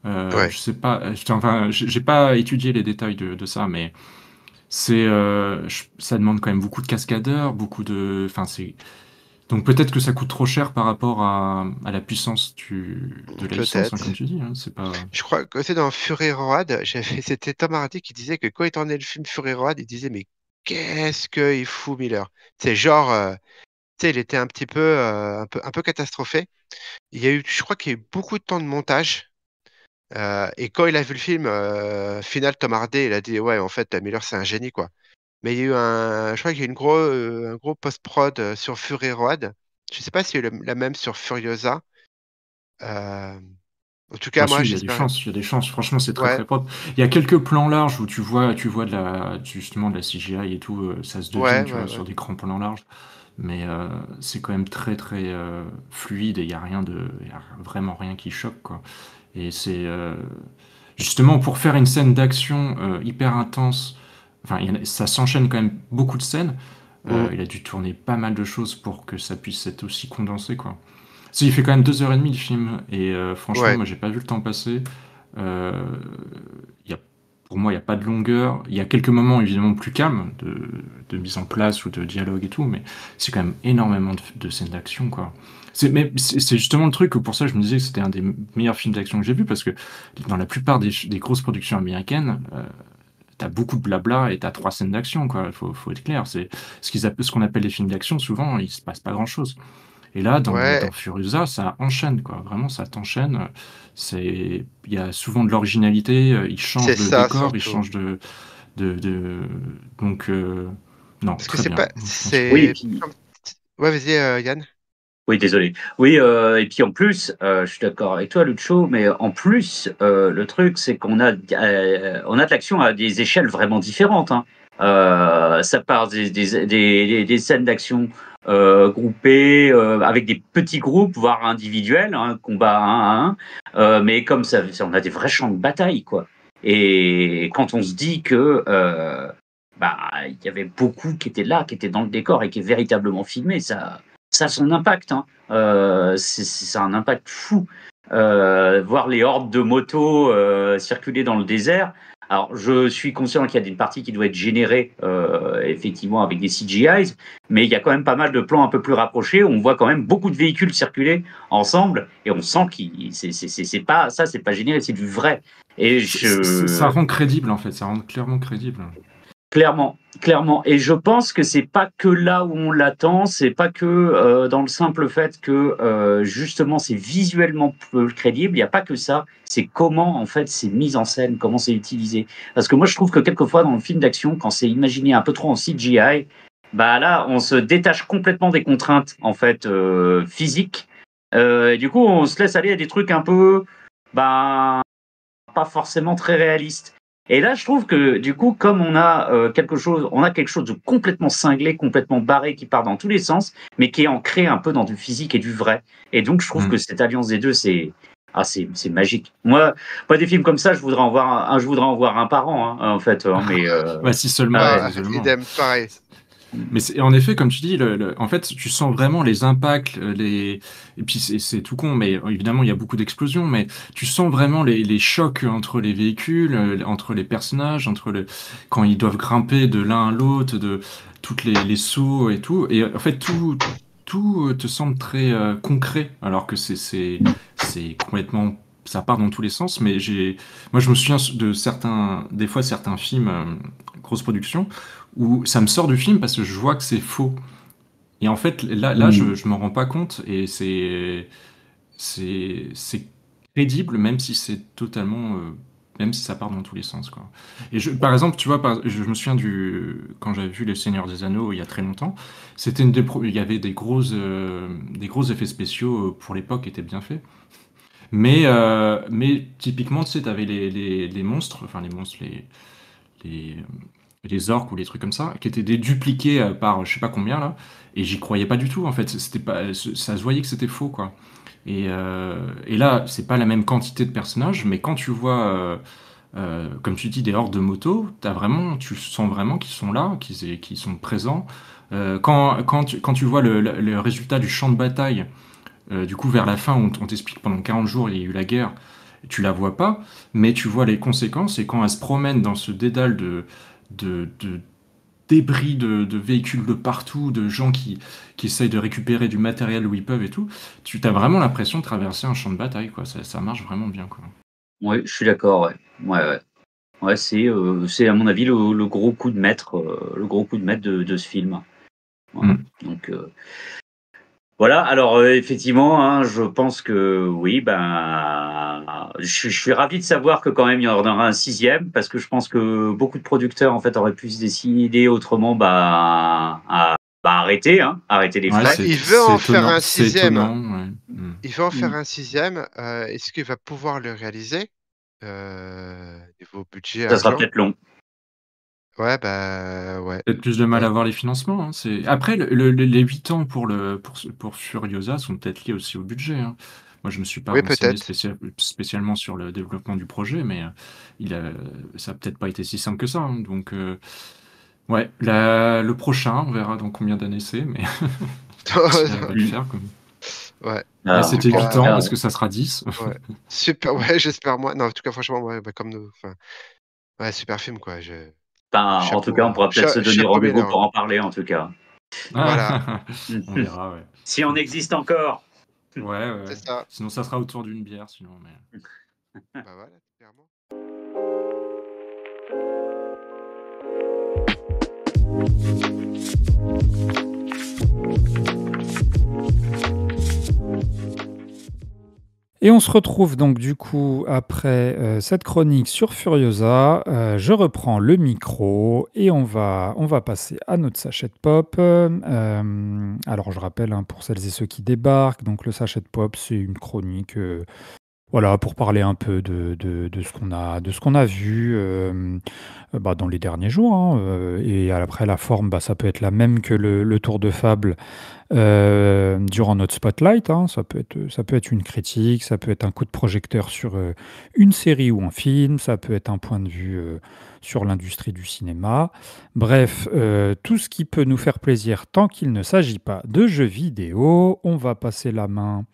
ouais. Je sais pas. Enfin, j'ai pas étudié les détails de ça, mais ça demande quand même beaucoup de cascadeurs, beaucoup de. Enfin, c'est. Donc peut-être que ça coûte trop cher par rapport à la puissance de la licence, hein, comme Peut-être. tu dis. Hein, c'est pas. Je crois que c'est dans Fury Road, c'était Tom Hardy qui disait que quand il tournait le film Fury Road, il disait mais qu'est-ce qu'il fout Miller? C'est genre, tu sais, il était un petit peu, un peu catastrophé. Je crois qu'il y a eu beaucoup de temps de montage. Et quand il a vu le film final, Tom Hardy, il a dit ouais, en fait, Miller c'est un génie quoi. Mais il y a eu je crois qu'il y a eu un gros post-prod sur Fury Road. Je sais pas s'il y a eu la même sur Furiosa. Euh, En tout cas, Ah moi si, il y a des j'espère. chances, il y a des chances. Franchement, c'est très Ouais, très propre. Il y a quelques plans larges où tu vois justement de la CGI et tout, ça se devine, ouais, tu ouais, vois, ouais. sur des grands plans larges. Mais c'est quand même très très fluide et il y a vraiment rien qui choque, quoi. Et c'est justement pour faire une scène d'action hyper intense. Enfin, ça s'enchaîne quand même beaucoup de scènes. Mm. Il a dû tourner pas mal de choses pour que ça puisse être aussi condensé, quoi. Si, il fait quand même 2h30 le film, et franchement, Ouais, moi j'ai pas vu le temps passer. Euh, il y a, pour moi, il n'y a pas de longueur. Il y a quelques moments évidemment plus calmes de mise en place ou de dialogue et tout, mais c'est quand même énormément de scènes d'action, quoi. C'est justement le truc que pour ça je me disais que c'était un des meilleurs films d'action que j'ai vu, parce que dans la plupart des grosses productions américaines, t'as beaucoup de blabla et t'as 3 scènes d'action, quoi. Faut être clair. C'est ce qu'on appelle les films d'action. Souvent, il se passe pas grand-chose. Et là, ouais, dans Furiosa, ça enchaîne, quoi. Vraiment, ça t'enchaîne. Il y a souvent de l'originalité. Ils c'est changent de ça décor, ils surtout. changent de... Donc, non, Parce que très c'est bien. pas, Je pense que... Oui, et c'est. puis. Ouais, vas-y, Yann. Oui, désolé. Oui, et puis en plus, je suis d'accord avec toi, Lucho, mais en plus, le truc, c'est on a de l'action à des échelles vraiment différentes. Hein. Ça part des scènes d'action groupées, avec des petits groupes, voire individuels, hein, combat un à un. Mais comme ça, on a des vrais champs de bataille, quoi. Et quand on se dit que il y avait beaucoup qui étaient là, qui étaient dans le décor et qui est véritablement filmé, ça a son impact. Hein. C'est un impact fou. Voir les hordes de motos circuler dans le désert. Alors, je suis conscient qu'il y a une partie qui doit être générée effectivement avec des CGIs, mais il y a quand même pas mal de plans un peu plus rapprochés où on voit quand même beaucoup de véhicules circuler ensemble et on sent que c'est pas généré, c'est du vrai. Et Ça je rend crédible, en fait. Ça rend clairement crédible. Clairement, clairement. Et je pense que c'est pas que là où on l'attend, c'est pas que dans le simple fait que justement c'est visuellement peu crédible. Il n'y a pas que ça. C'est comment en fait c'est mis en scène, comment c'est utilisé. Parce que moi je trouve que quelquefois dans le film d'action, quand c'est imaginé un peu trop en CGI, bah là on se détache complètement des contraintes en fait physiques. Et du coup on se laisse aller à des trucs un peu, bah, pas forcément très réalistes. Et là, je trouve que du coup, comme on a quelque chose de complètement cinglé, complètement barré, qui part dans tous les sens, mais qui est ancré un peu dans du physique et du vrai. Et donc, je trouve que cette alliance des deux, c'est magique. Moi, des films comme ça, je voudrais en voir un par an, hein, en fait. Hein, mais si seulement. Idem, pareil. Mais en effet, comme tu dis, en fait, tu sens vraiment les impacts, et puis c'est tout con, mais évidemment, il y a beaucoup d'explosions, mais tu sens vraiment les chocs entre les véhicules, entre les personnages, quand ils doivent grimper de l'un à l'autre, de toutes les sauts et tout. Et en fait, tout te semble très concret, alors que c'est complètement, ça part dans tous les sens. Mais moi, je me souviens des fois certains films, grosse production, où ça me sort du film parce que je vois que c'est faux. Et en fait, là, je m'en rends pas compte, et c'est crédible, même si c'est totalement, même si ça part dans tous les sens, quoi. Et par exemple, tu vois, je me souviens quand j'avais vu Les Seigneurs des Anneaux il y a très longtemps, il y avait des gros effets spéciaux pour l'époque qui étaient bien faits. Mais typiquement, tu sais, t'avais les monstres, enfin les, les orques ou les trucs comme ça, qui étaient dédupliqués par je sais pas combien là, et j'y croyais pas du tout en fait. C'était pas, ça se voyait que c'était faux, quoi. Et là, c'est pas la même quantité de personnages, mais quand tu vois, comme tu dis, des hordes de motos, tu sens vraiment qu'ils sont là, qu'ils sont présents. Quand tu vois le résultat du champ de bataille, du coup, vers la fin, on t'explique pendant 40 jours, il y a eu la guerre, tu la vois pas, mais tu vois les conséquences, et quand elle se promène dans ce dédale de débris de véhicules de partout, de gens qui essayent de récupérer du matériel où ils peuvent et tout, tu as vraiment l'impression de traverser un champ de bataille, quoi. Ça marche vraiment bien, quoi. Oui, je suis d'accord, ouais. Ouais, c'est à mon avis le gros coup de maître, de ce film. Voilà. Donc voilà. Alors effectivement, hein, je pense que oui, je suis ravi de savoir que quand même il y en aura un 6e, parce que je pense que beaucoup de producteurs en fait auraient pu se décider autrement, arrêter les frais. Il veut en faire un 6e. Il veut en faire un 6e. Est-ce qu'il va pouvoir le réaliser? Niveau budget, ça sera peut-être long. Ouais. Peut-être plus de mal à avoir les financements, hein. Après, les 8 ans pour Furiosa sont peut-être liés aussi au budget, hein. Moi, je me suis pas renseigné spécialement sur le développement du projet, mais ça a peut-être pas été si simple que ça, hein. Donc, ouais, le prochain, on verra dans combien d'années c'est, mais ça va le faire, comme... Ouais. Là, c'était 8 ans, est-ce que ça sera 10? Ouais. Super, ouais, j'espère moi. Non, en tout cas, franchement, comme nous. Ouais, super film, quoi. En tout cas, on pourra peut-être se donner rendez-vous pour en parler, en tout cas. Voilà. On verra, ouais. Si on existe encore. Ouais. C'est ça. Sinon, ça sera autour d'une bière, sinon. Mais... voilà, clairement. Et on se retrouve donc du coup après cette chronique sur Furiosa. Je reprends le micro et on va passer à notre sachet de pop. Alors je rappelle, hein, pour celles et ceux qui débarquent, donc le sachet de pop, c'est une chronique, voilà, pour parler un peu de ce qu'on a vu dans les derniers jours, hein, et après la forme, ça peut être la même que le tour de fable durant notre spotlight, hein. Ça peut être une critique, ça peut être un coup de projecteur sur une série ou un film, ça peut être un point de vue sur l'industrie du cinéma. Bref, tout ce qui peut nous faire plaisir tant qu'il ne s'agit pas de jeux vidéo. On va passer la main.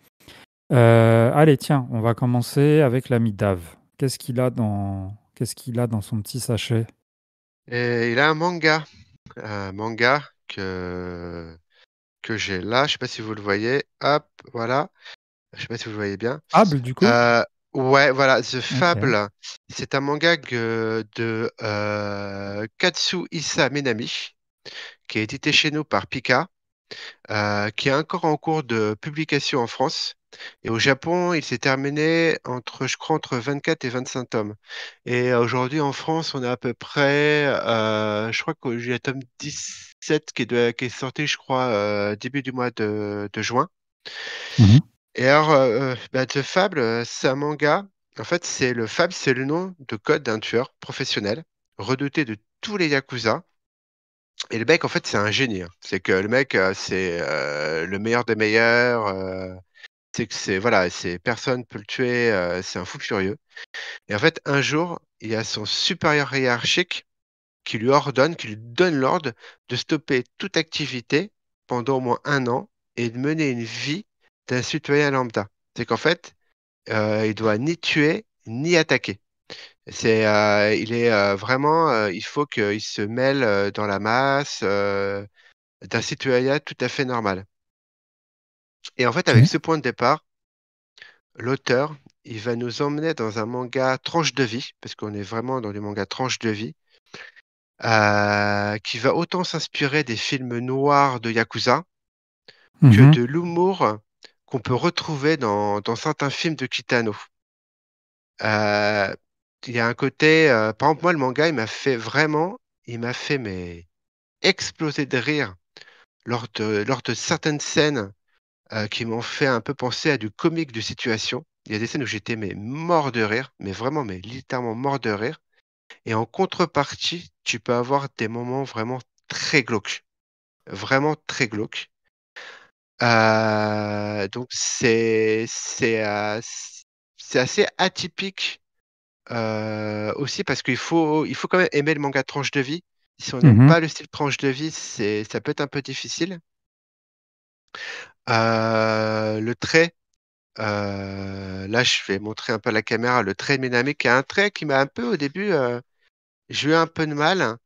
Allez, tiens, on va commencer avec l'ami Dave. Qu'est-ce qu'il a dans son petit sachet? Et il a un manga que j'ai là. Je sais pas si vous le voyez. Hop, voilà. Je sais pas si vous le voyez bien. Able, du coup? Ouais, voilà, The Ok. Fable, c'est un manga de Katsuhisa Minami, qui est édité chez nous par Pika, qui est encore en cours de publication en France. Et au Japon, il s'est terminé je crois, entre 24 et 25 tomes. Et aujourd'hui, en France, on a à peu près, je crois qu'il y a le tome 17 qui est sorti, je crois, début du mois de juin. Mhm. Et alors, The Fable, c'est un manga. En fait, Fable, c'est le nom de code d'un tueur professionnel, redouté de tous les Yakuza. Et le mec, en fait, c'est un génie, hein. C'est que le mec, c'est le meilleur des meilleurs. C'est que voilà, personne peut le tuer. C'est un fou furieux. Et en fait, un jour, il y a son supérieur hiérarchique qui lui donne l'ordre de stopper toute activité pendant au moins 1 an et de mener une vie d'un citoyen lambda. C'est qu'en fait, il doit ni tuer ni attaquer. Il faut qu'il se mêle dans la masse d'un citoyen tout à fait normal. Et en fait, avec Ok. ce point de départ, l'auteur, il va nous emmener dans un manga tranche de vie, parce qu'on est vraiment dans du manga tranche de vie, qui va autant s'inspirer des films noirs de Yakuza que Mhm. de l'humour qu'on peut retrouver dans certains films de Kitano. Euh, il y a un côté, par exemple, moi, le manga, il m'a fait mais exploser de rire lors de certaines scènes qui m'ont fait un peu penser à du comique de situation. Il y a des scènes où j'étais mais mort de rire, mais vraiment, mais littéralement mort de rire. Et en contrepartie, tu peux avoir des moments vraiment très glauques, vraiment très glauques. Donc c'est assez atypique aussi parce il faut quand même aimer le manga tranche de vie. Si on n'aime Mhm. pas le style tranche de vie, ça peut être un peu difficile. Le trait, là je vais montrer un peu à la caméra le trait de Minami, qui a un trait qui m'a un peu au début, j'ai eu un peu de mal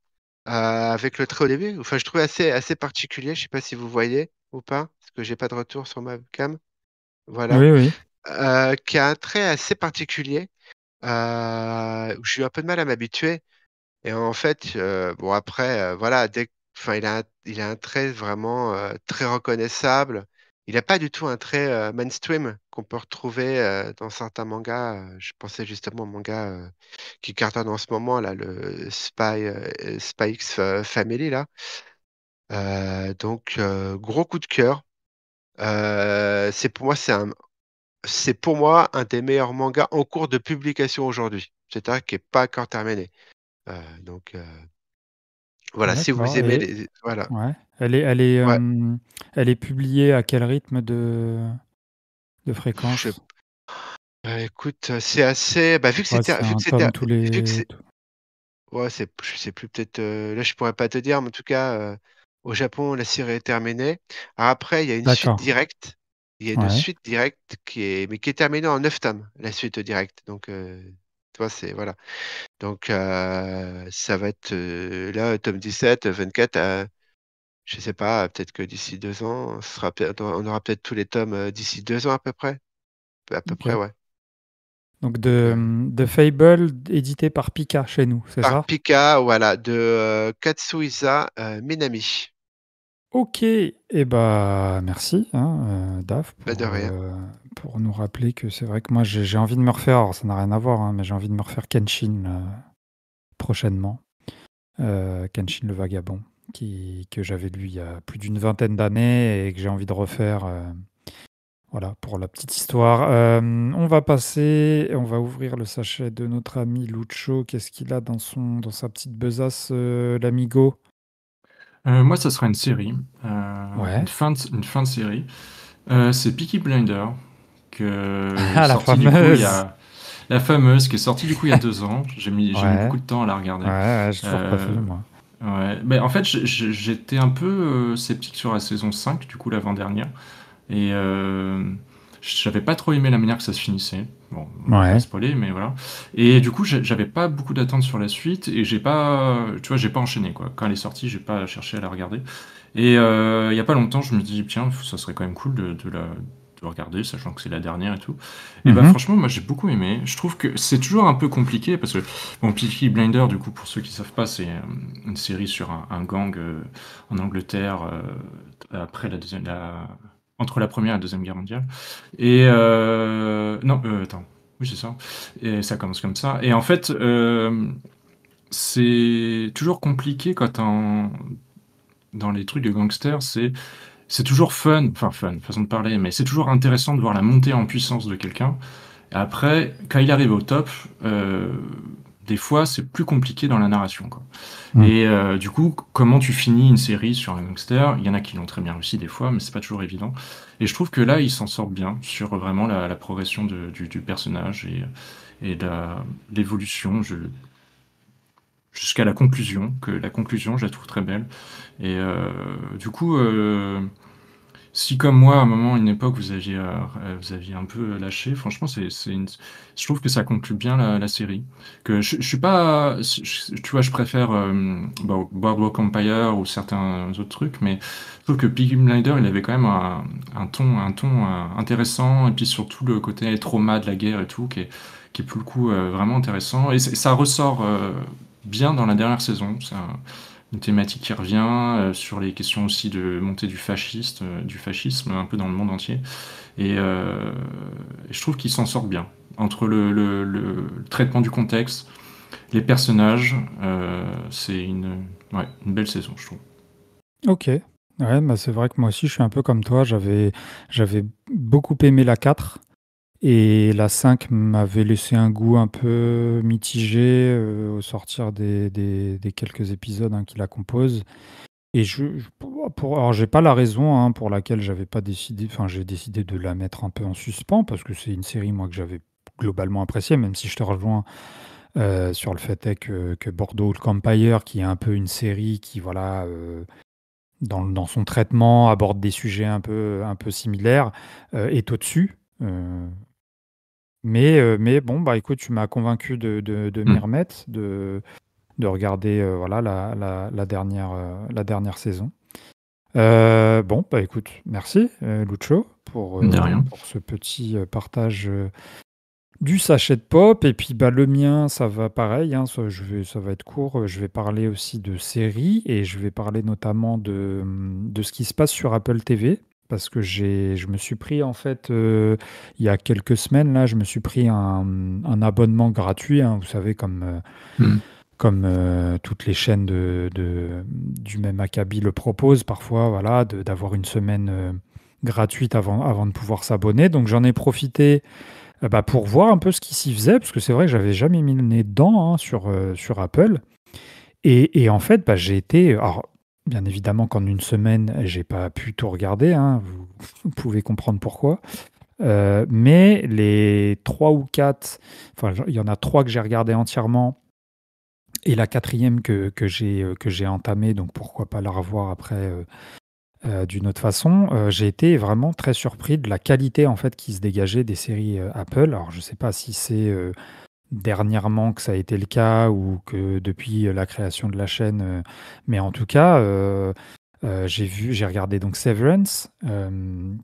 avec le trait au début. Enfin, je trouvais assez particulier. Je sais pas si vous voyez ou pas, parce que j'ai pas de retour sur ma cam. Voilà. Oui, oui. Qui a un trait assez particulier. Où j'ai eu un peu de mal à m'habituer. Et en fait, bon après, voilà, enfin, il a un trait vraiment très reconnaissable. Il n'a pas du tout un trait mainstream qu'on peut retrouver dans certains mangas. Je pensais justement au manga qui cartonne en ce moment, là, le Spy X Family, là. Gros coup de cœur. C'est pour moi un des meilleurs mangas en cours de publication aujourd'hui. C'est-à-dire qui n'est pas encore terminé. Euh, donc, euh, voilà, si vous D'accord. aimez Et les. Voilà. ouais, Ouais, elle est publiée à quel rythme de je- fréquence? écoute, c'est assez. Bah, Je sais pas, c'est un tome tous vu que les. c'est. Ouais, je sais plus, peut-être. Là, je pourrais pas te dire, mais en tout cas, au Japon, la série est terminée. Alors après, il y a une suite D'accord. directe. Il y a une Ouais. suite directe mais qui est terminée en 9 tomes, la suite directe. Donc, tu vois, c'est. Voilà. Donc, ça va être là, tome 17, 24. Je sais pas, peut-être que d'ici 2 ans, on aura peut-être tous les tomes d'ici 2 ans à peu près. À peu près, Ok. ouais. Donc Donc, de Fable, édité par Pika chez nous, c'est par ça? Pika, voilà, de Katsuhisa Minami. Ok. Eh bah merci, hein, Dave, Pas de rien. pour nous rappeler que c'est vrai que moi j'ai envie de me refaire, alors ça n'a rien à voir, hein, mais j'ai envie de me refaire Kenshin prochainement. Kenshin le Vagabond, que j'avais lu il y a plus d'une vingtaine d'années et que j'ai envie de refaire. Voilà pour la petite histoire. On va ouvrir le sachet de notre ami Lucho. Qu'est-ce qu'il a dans sa petite besace, l'amigo? Moi, ça sera une série, Ouais. une fin de série. C'est Peaky Blinders, que Ah, la sorti du coup il y fameuse! a la fameuse qui est sortie du coup il y a 2 ans. J'ai mis Ouais, beaucoup de temps à la ouais, regarder. ouais, j'ai toujours pas vu, Euh, moi. ouais. Mais en fait, j'étais un peu sceptique sur la saison 5, du coup l'avant-dernière. Et j'avais pas trop aimé la manière que ça se finissait. Bon, on va pas Ouais, spoiler, mais voilà. Et du coup, j'avais pas beaucoup d'attentes sur la suite et j'ai pas enchaîné quoi. Quand elle est sortie, j'ai pas cherché à la regarder. Et il y a pas longtemps, je me dis tiens, ça serait quand même cool peut regarder, sachant que c'est la dernière et tout. Et bah franchement, moi j'ai beaucoup aimé. Je trouve que c'est toujours un peu compliqué parce que bon, Peaky Blinders, du coup, pour ceux qui savent pas, c'est une série sur un gang en Angleterre après entre la première et la deuxième guerre mondiale. Et non, attends, oui c'est ça. Et ça commence comme ça. Et en fait, c'est toujours compliqué dans les trucs de gangsters, c'est toujours fun, enfin fun, façon de parler, mais c'est toujours intéressant de voir la montée en puissance de quelqu'un. Et après, quand il arrive au top, des fois, c'est plus compliqué dans la narration, quoi. Et du coup, comment tu finis une série sur un gangster? Il y en a qui l'ont très bien réussi des fois, mais c'est pas toujours évident. Et je trouve que là, ils s'en sortent bien sur vraiment la progression du personnage et l'évolution. Jusqu'à la conclusion, que la conclusion, je la trouve très belle. Et du coup, si comme moi, à un moment, à une époque, vous aviez un peu lâché, franchement, je trouve que ça conclut bien la série. Que je suis pas, tu vois, je préfère Boardwalk Empire ou certains autres trucs, mais je trouve que Peaky Blinders, il avait quand même un ton intéressant, et puis surtout le côté trauma de la guerre et tout, qui est pour le coup vraiment intéressant. Et ça ressort bien dans la dernière saison. C'est une thématique qui revient sur les questions aussi de montée du fascisme un peu dans le monde entier. Et je trouve qu'ils s'en sortent bien. Entre le traitement du contexte, les personnages, c'est une belle saison, je trouve. Ok. Ouais, bah c'est vrai que moi aussi, je suis un peu comme toi. J'avais beaucoup aimé la 4. Et la 5 m'avait laissé un goût un peu mitigé au sortir des quelques épisodes qui la composent. Et alors j'ai pas la raison pour laquelle j'avais pas décidé, enfin j'ai décidé de la mettre un peu en suspens parce que c'est une série moi que j'avais globalement appréciée, même si je te rejoins sur le fait que Boardwalk Empire, qui est un peu une série qui voilà dans son traitement aborde des sujets un peu similaires, est au-dessus. Mais bon, bah écoute, tu m'as convaincu de m'y remettre, de regarder voilà, la dernière saison. Bon, bah écoute, merci Lucho De rien. pour ce petit partage du sachet de pop. Et puis bah, le mien, ça va pareil, ça va être court. Je vais parler aussi de séries et je vais parler notamment de ce qui se passe sur Apple TV. Parce que je me suis pris, en fait, il y a quelques semaines, là, je me suis pris un abonnement gratuit, vous savez, comme toutes les chaînes du même acabit le proposent parfois, voilà, d'avoir une semaine gratuite avant de pouvoir s'abonner. Donc j'en ai profité pour voir un peu ce qui s'y faisait, parce que c'est vrai que j'avais jamais mis le nez dedans sur Apple. Et en fait, j'ai été... Alors, bien évidemment qu'en une semaine, j'ai pas pu tout regarder, vous pouvez comprendre pourquoi. Mais les 3 ou 4, enfin il y en a 3 que j'ai regardé entièrement, et la 4e que j'ai entamée, donc pourquoi pas la revoir après d'une autre façon. J'ai été vraiment très surpris de la qualité en fait qui se dégageait des séries Apple. Alors je sais pas si c'est dernièrement que ça a été le cas ou que depuis la création de la chaîne, mais en tout cas j'ai regardé donc Severance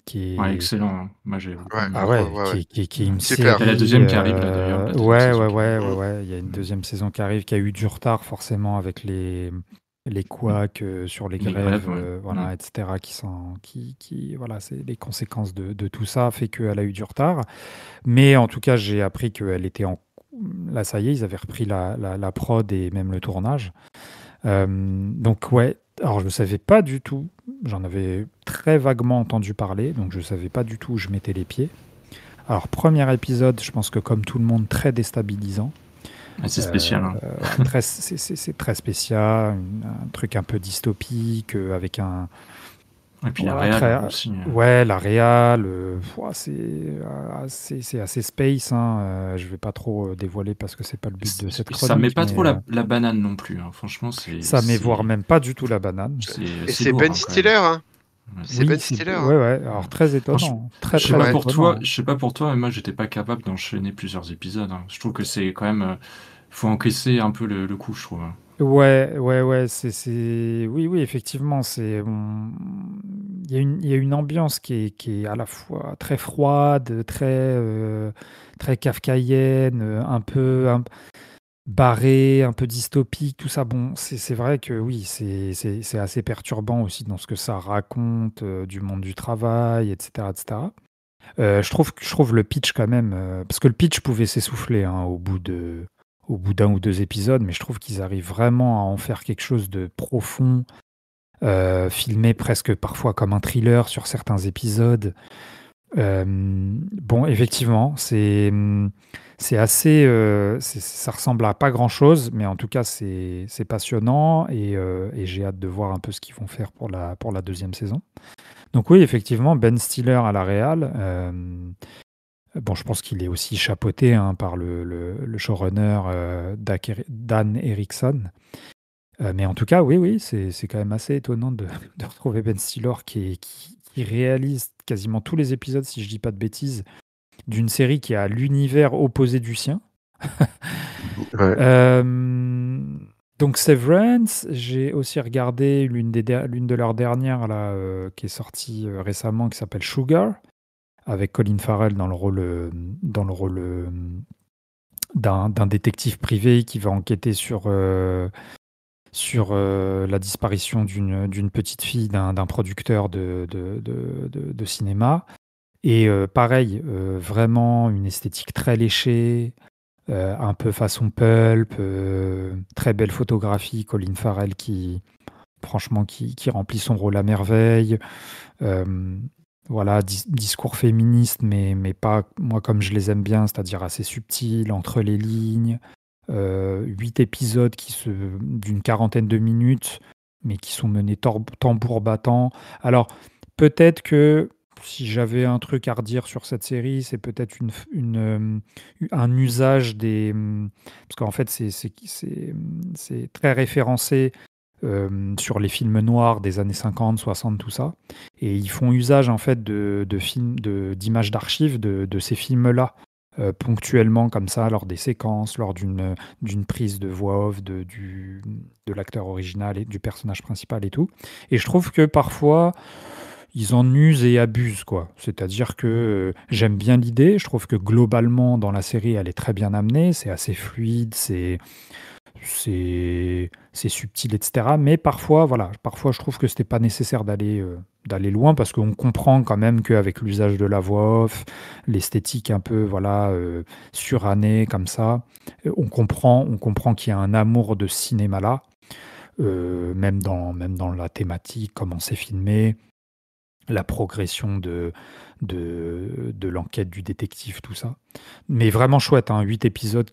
qui Ouais, est excellent. Moi, j'ai beaucoup aimé. qui est une Super. série. Il y a la deuxième qui arrive, là, d'ailleurs, la deuxième saison qui arrive. Ouais. Il y a une deuxième saison qui arrive, qui a eu du retard forcément avec les couacs sur les Les grèves, grèves, ouais. voilà, etc. Voilà, c'est les conséquences de tout ça fait qu'elle a eu du retard. Mais en tout cas, j'ai appris qu'elle était là, ça y est, ils avaient repris la prod et même le tournage. Donc ouais, alors je ne savais pas du tout, j'en avais très vaguement entendu parler, donc je ne savais pas du tout où je mettais les pieds. Alors premier épisode, je pense que comme tout le monde, très déstabilisant. C'est spécial. C'est très spécial, un truc un peu dystopique, avec un... Et puis la réal aussi. Ouais, la réal, c'est assez space. Je vais pas trop dévoiler parce que c'est pas le but de cette chronique. Ça met pas trop la banane non plus. Franchement, ça met voire même pas du tout la banane. Et c'est Ben Stiller, C'est Ben Stiller. Ouais. Alors très étonnant. Je sais pas pour toi, mais moi j'étais pas capable d'enchaîner plusieurs épisodes. Je trouve que c'est quand même, faut encaisser un peu le coup, je trouve. Ouais, oui, effectivement, il y a une ambiance qui est à la fois très froide, très kafkaïenne, barrée, un peu dystopique, tout ça. Bon, c'est vrai que oui, c'est assez perturbant aussi dans ce que ça raconte du monde du travail, etc., etc. Je trouve le pitch quand même, parce que le pitch pouvait s'essouffler hein, au bout d'un ou deux épisodes, mais je trouve qu'ils arrivent vraiment à en faire quelque chose de profond, filmé presque parfois comme un thriller sur certains épisodes. Bon, effectivement, c'est assez, ça ressemble à pas grand-chose, mais en tout cas, c'est passionnant et j'ai hâte de voir un peu ce qu'ils vont faire pour la deuxième saison. Donc oui, effectivement, Ben Stiller à la réal. Bon, je pense qu'il est aussi chapeauté hein, par le showrunner Dan Erickson. Mais en tout cas, oui, c'est quand même assez étonnant de retrouver Ben Stiller qui réalise quasiment tous les épisodes, si je dis pas de bêtises, d'une série qui a l'univers opposé du sien. Ouais. Donc Severance, j'ai aussi regardé l'une de leurs dernières là, qui est sortie récemment, qui s'appelle Sugar, avec Colin Farrell dans le rôle d'un détective privé qui va enquêter sur la disparition d'une petite fille d'un producteur de cinéma. Et pareil, vraiment une esthétique très léchée, un peu façon pulp, très belle photographie, Colin Farrell franchement, qui remplit son rôle à merveille. Voilà, discours féministe, mais pas, moi, comme je les aime bien, c'est-à-dire assez subtil, entre les lignes. 8 épisodes d'une quarantaine de minutes, mais qui sont menés tambour battant. Alors, peut-être que si j'avais un truc à redire sur cette série, c'est peut-être un usage des... Parce qu'en fait, c'est très référencé sur les films noirs des années 50, 60, tout ça. Et ils font usage, en fait, d'images d'archives de ces films-là, ponctuellement, comme ça, lors des séquences, lors d'une prise de voix off de l'acteur original et du personnage principal et tout. Et je trouve que parfois ils en usent et abusent, quoi. C'est-à-dire que j'aime bien l'idée, je trouve que globalement dans la série elle est très bien amenée, c'est assez fluide, c'est subtil, etc. Mais parfois, voilà, parfois je trouve que c'était pas nécessaire d'aller loin parce qu'on comprend quand même qu'avec l'usage de la voix off, l'esthétique un peu voilà surannée comme ça, on comprend qu'il y a un amour de ce cinéma là, même dans la thématique, comment c'est filmé, la progression de l'enquête du détective, tout ça. Mais vraiment chouette, hein, 8 épisodes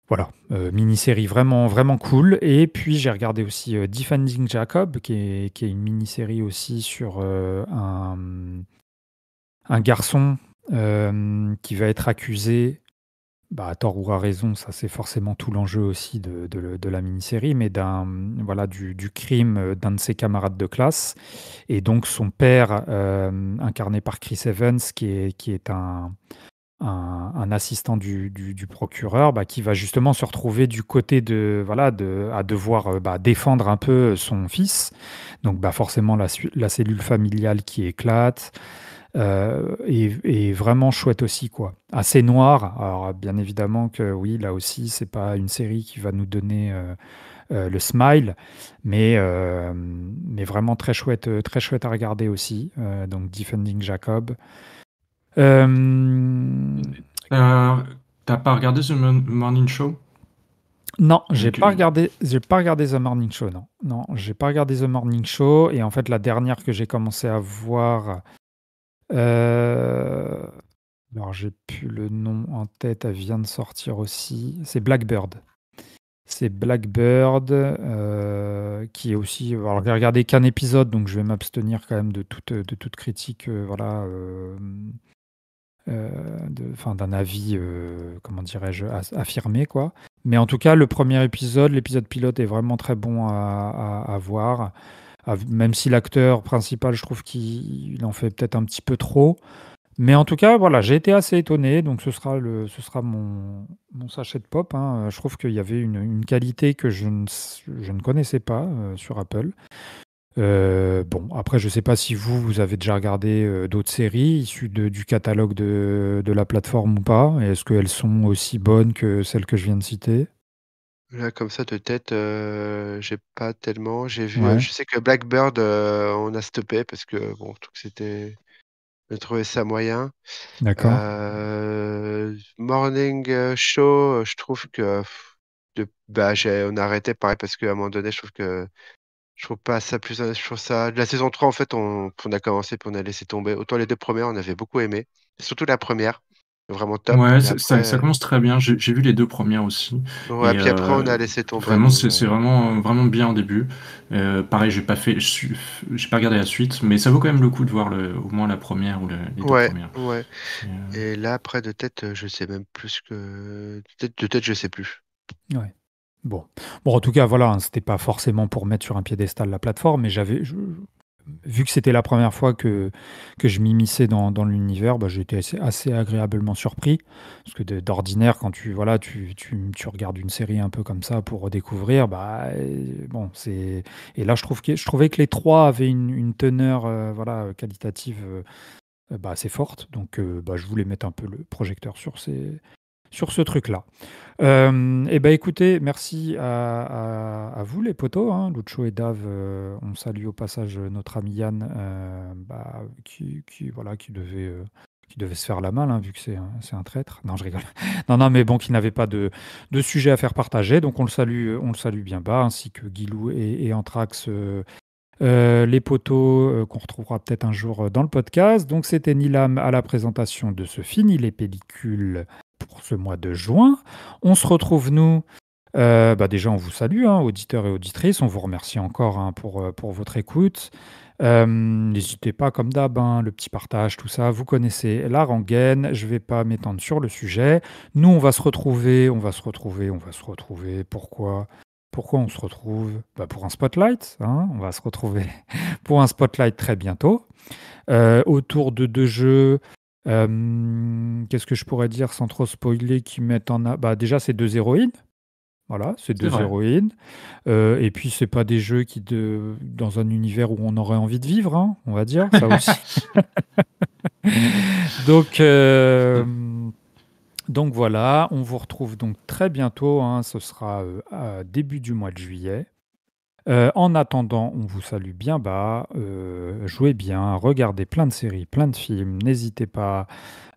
voilà, mini-série vraiment, vraiment cool. Et puis j'ai regardé aussi Defending Jacob, qui est une mini-série aussi sur un garçon qui va être accusé, à tort ou à raison, ça c'est forcément tout l'enjeu aussi de la mini-série, mais voilà, du crime d'un de ses camarades de classe. Et donc son père, incarné par Chris Evans, qui est un assistant du procureur, qui va justement se retrouver du côté à devoir défendre un peu son fils. Donc forcément la cellule familiale qui éclate. Et vraiment chouette aussi, quoi. Assez noir. Alors bien évidemment que oui, là aussi, c'est pas une série qui va nous donner le smile, mais vraiment très chouette à regarder aussi. Donc Defending Jacob. T'as pas regardé The Morning Show? Non, j'ai pas regardé The Morning Show, non. Non, j'ai pas regardé The Morning Show. Et en fait, la dernière que j'ai commencé à voir, alors j'ai plus le nom en tête, elle vient de sortir aussi. C'est Blackbird. C'est Blackbird, qui est aussi. Alors, j'ai regardé qu'un épisode, donc je vais m'abstenir quand même de toute critique, voilà. D'un avis, comment dirais-je, affirmé, quoi. Mais en tout cas, le premier épisode, l'épisode pilote, est vraiment très bon à voir. Même si l'acteur principal, je trouve qu'il en fait peut-être un petit peu trop. Mais en tout cas, voilà, j'ai été assez étonné. Donc ce sera mon sachet de pop, hein. Je trouve qu'il y avait une qualité que je ne connaissais pas sur Apple. Bon, après, je sais pas si vous avez déjà regardé d'autres séries issues du catalogue de la plateforme ou pas. Et est-ce qu'elles sont aussi bonnes que celles que je viens de citer? Là, comme ça, de tête, j'ai pas tellement. J'ai vu, Ouais, je sais que Blackbird, on a stoppé parce que bon, je trouve que j'ai trouvé ça moyen. d'accord. Morning Show, je trouve que on a arrêté pareil parce qu'à un moment donné, je trouve pas ça plus. Je trouve ça. De la saison 3, en fait, on a commencé puis on a laissé tomber. Autant les deux premières, on avait beaucoup aimé. Surtout la première, vraiment top. Ouais, Et ça après, commence très bien. J'ai vu les 2 premières aussi ouais, et puis après, on a laissé tomber. vraiment, Nous, c'est vraiment bien au début. Pareil, j'ai pas regardé la suite, mais ça vaut quand même le coup de voir au moins la première ou les 2 ouais, premières. ouais. C'est, Et là, après, de tête, je sais même plus que. De tête, je sais plus. Ouais. Bon. Bon, en tout cas, voilà, hein, c'était pas forcément pour mettre sur un piédestal la plateforme, mais vu que c'était la première fois que je m'immisçais dans l'univers, bah, j'ai été assez agréablement surpris. Parce que d'ordinaire, quand voilà, tu regardes une série un peu comme ça pour redécouvrir, bah, bon, c'est. Et là, je trouvais que les trois avaient une teneur voilà, qualitative bah, assez forte. Donc, bah, je voulais mettre un peu le projecteur sur ce truc-là. Eh ben écoutez, merci à vous les potos, hein, Lucho et Dave. On salue au passage notre ami Yann, bah, voilà, qui devait se faire la malle, hein, vu que c'est un traître. Non, je rigole. Non, non, mais bon, qui n'avait pas de sujet à faire partager, donc on le salue bien bas, ainsi que Guilou et Anthrax. Les potos qu'on retrouvera peut-être un jour dans le podcast. Donc c'était Nilam à la présentation de ce Fini les pellicules pour ce mois de juin. On se retrouve nous. Bah déjà on vous salue, hein, auditeurs et auditrices. On vous remercie encore hein, pour votre écoute. N'hésitez pas comme d'hab, hein, le petit partage, tout ça. Vous connaissez la rengaine. Je vais pas m'étendre sur le sujet. Nous on va se retrouver. Pourquoi on se retrouve? Bah, pour un spotlight, hein, on va se retrouver pour un spotlight très bientôt, autour de 2 jeux. Qu'est-ce que je pourrais dire sans trop spoiler qui mettent bah, déjà, c'est 2 héroïnes. Voilà, c'est c'est 2 vrai. héroïnes. Et puis, c'est pas des jeux dans un univers où on aurait envie de vivre, hein, on va dire, ça aussi. Donc, donc voilà, on vous retrouve donc très bientôt, hein, ce sera à début du mois de juillet. En attendant, on vous salue bien bas, jouez bien, regardez plein de séries, plein de films, n'hésitez pas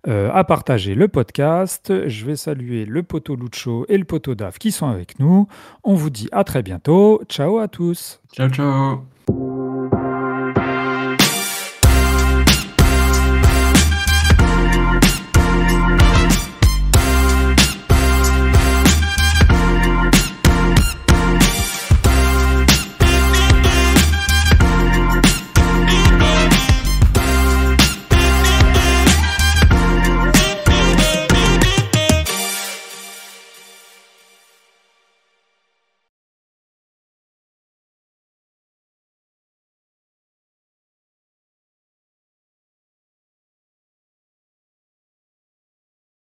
à partager le podcast. Je vais saluer le poteau Lucho et le poteau Dave qui sont avec nous. On vous dit à très bientôt. Ciao à tous. Ciao, ciao.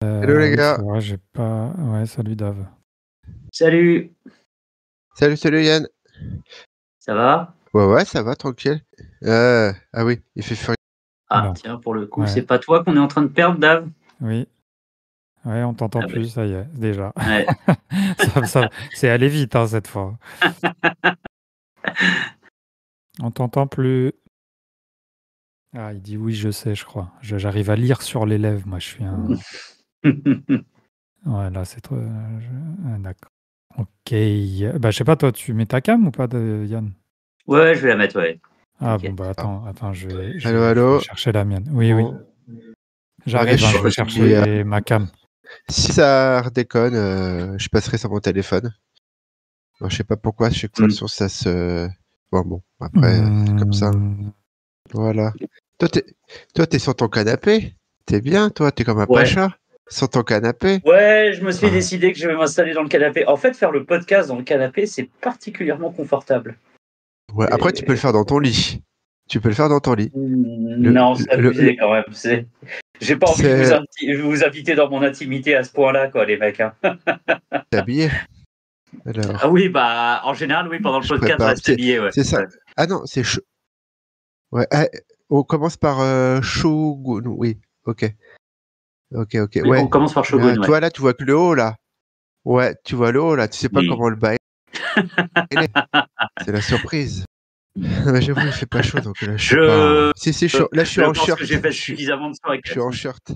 Hello les Oui, gars. c'est vrai, j'ai pas. Ouais, salut Dave. Salut, Salut Yann. ça va? Ouais, ça va, tranquille. Ah oui, il fait furieux. Ah, Non. tiens, pour le coup, Ouais. c'est pas toi qu'on est en train de perdre, Dave? Oui. Ouais, on t'entend Ah plus, ça y est, déjà. ouais. C'est allé vite hein, cette fois. On t'entend plus. Ah, il dit oui, je sais, je crois. J'arrive à lire sur les lèvres, moi, je suis un. Ouais, là, c'est trop. D'accord. Ok. Bah, je sais pas, toi, tu mets ta cam ou pas, Yann? Ouais, je vais la mettre, ouais. Ah, bon, T'inquiète. bah, attends, je vais Allô. chercher la mienne. Oui, oui. J'arrive, Ouais, hein, je vais chercher ma cam. Si ça redéconne, je passerai sur mon téléphone. Bon, je sais pas pourquoi, chaque fois sur ça se. Bon, après, c'est comme ça. Voilà. Toi, t'es sur ton canapé. T'es bien, toi, t'es comme un Ouais. pacha. Sur ton canapé. Ouais, je me suis Ouais. décidé que je vais m'installer dans le canapé. En fait, faire le podcast dans le canapé, c'est particulièrement confortable. Ouais, après, tu peux le faire dans ton lit. Tu peux le faire dans ton lit. Non, c'est abusé quand même. J'ai pas envie de vous inviter dans mon intimité à ce point-là, quoi, les mecs. Hein. T'es habillé. Alors, Ah oui, bah, en général, oui, pendant le je podcast, prépare. reste habillé, ouais. C'est ça. Ouais. Ah non, c'est Ouais, on commence par Shogun. Oui, ok. Ok. Oui, Ouais. on commence par Shogun, ouais. Toi, là, tu vois que le haut, là. Ouais, tu vois le haut, là. Tu sais pas Oui. comment le bail. C'est la surprise. Ouais, j'avoue, il fait pas chaud, donc là, je suis pas. Si, je suis... là, je suis Je en pense shirt. que j'ai fait suffisamment de sport avec Je suis en Cathy. shirt.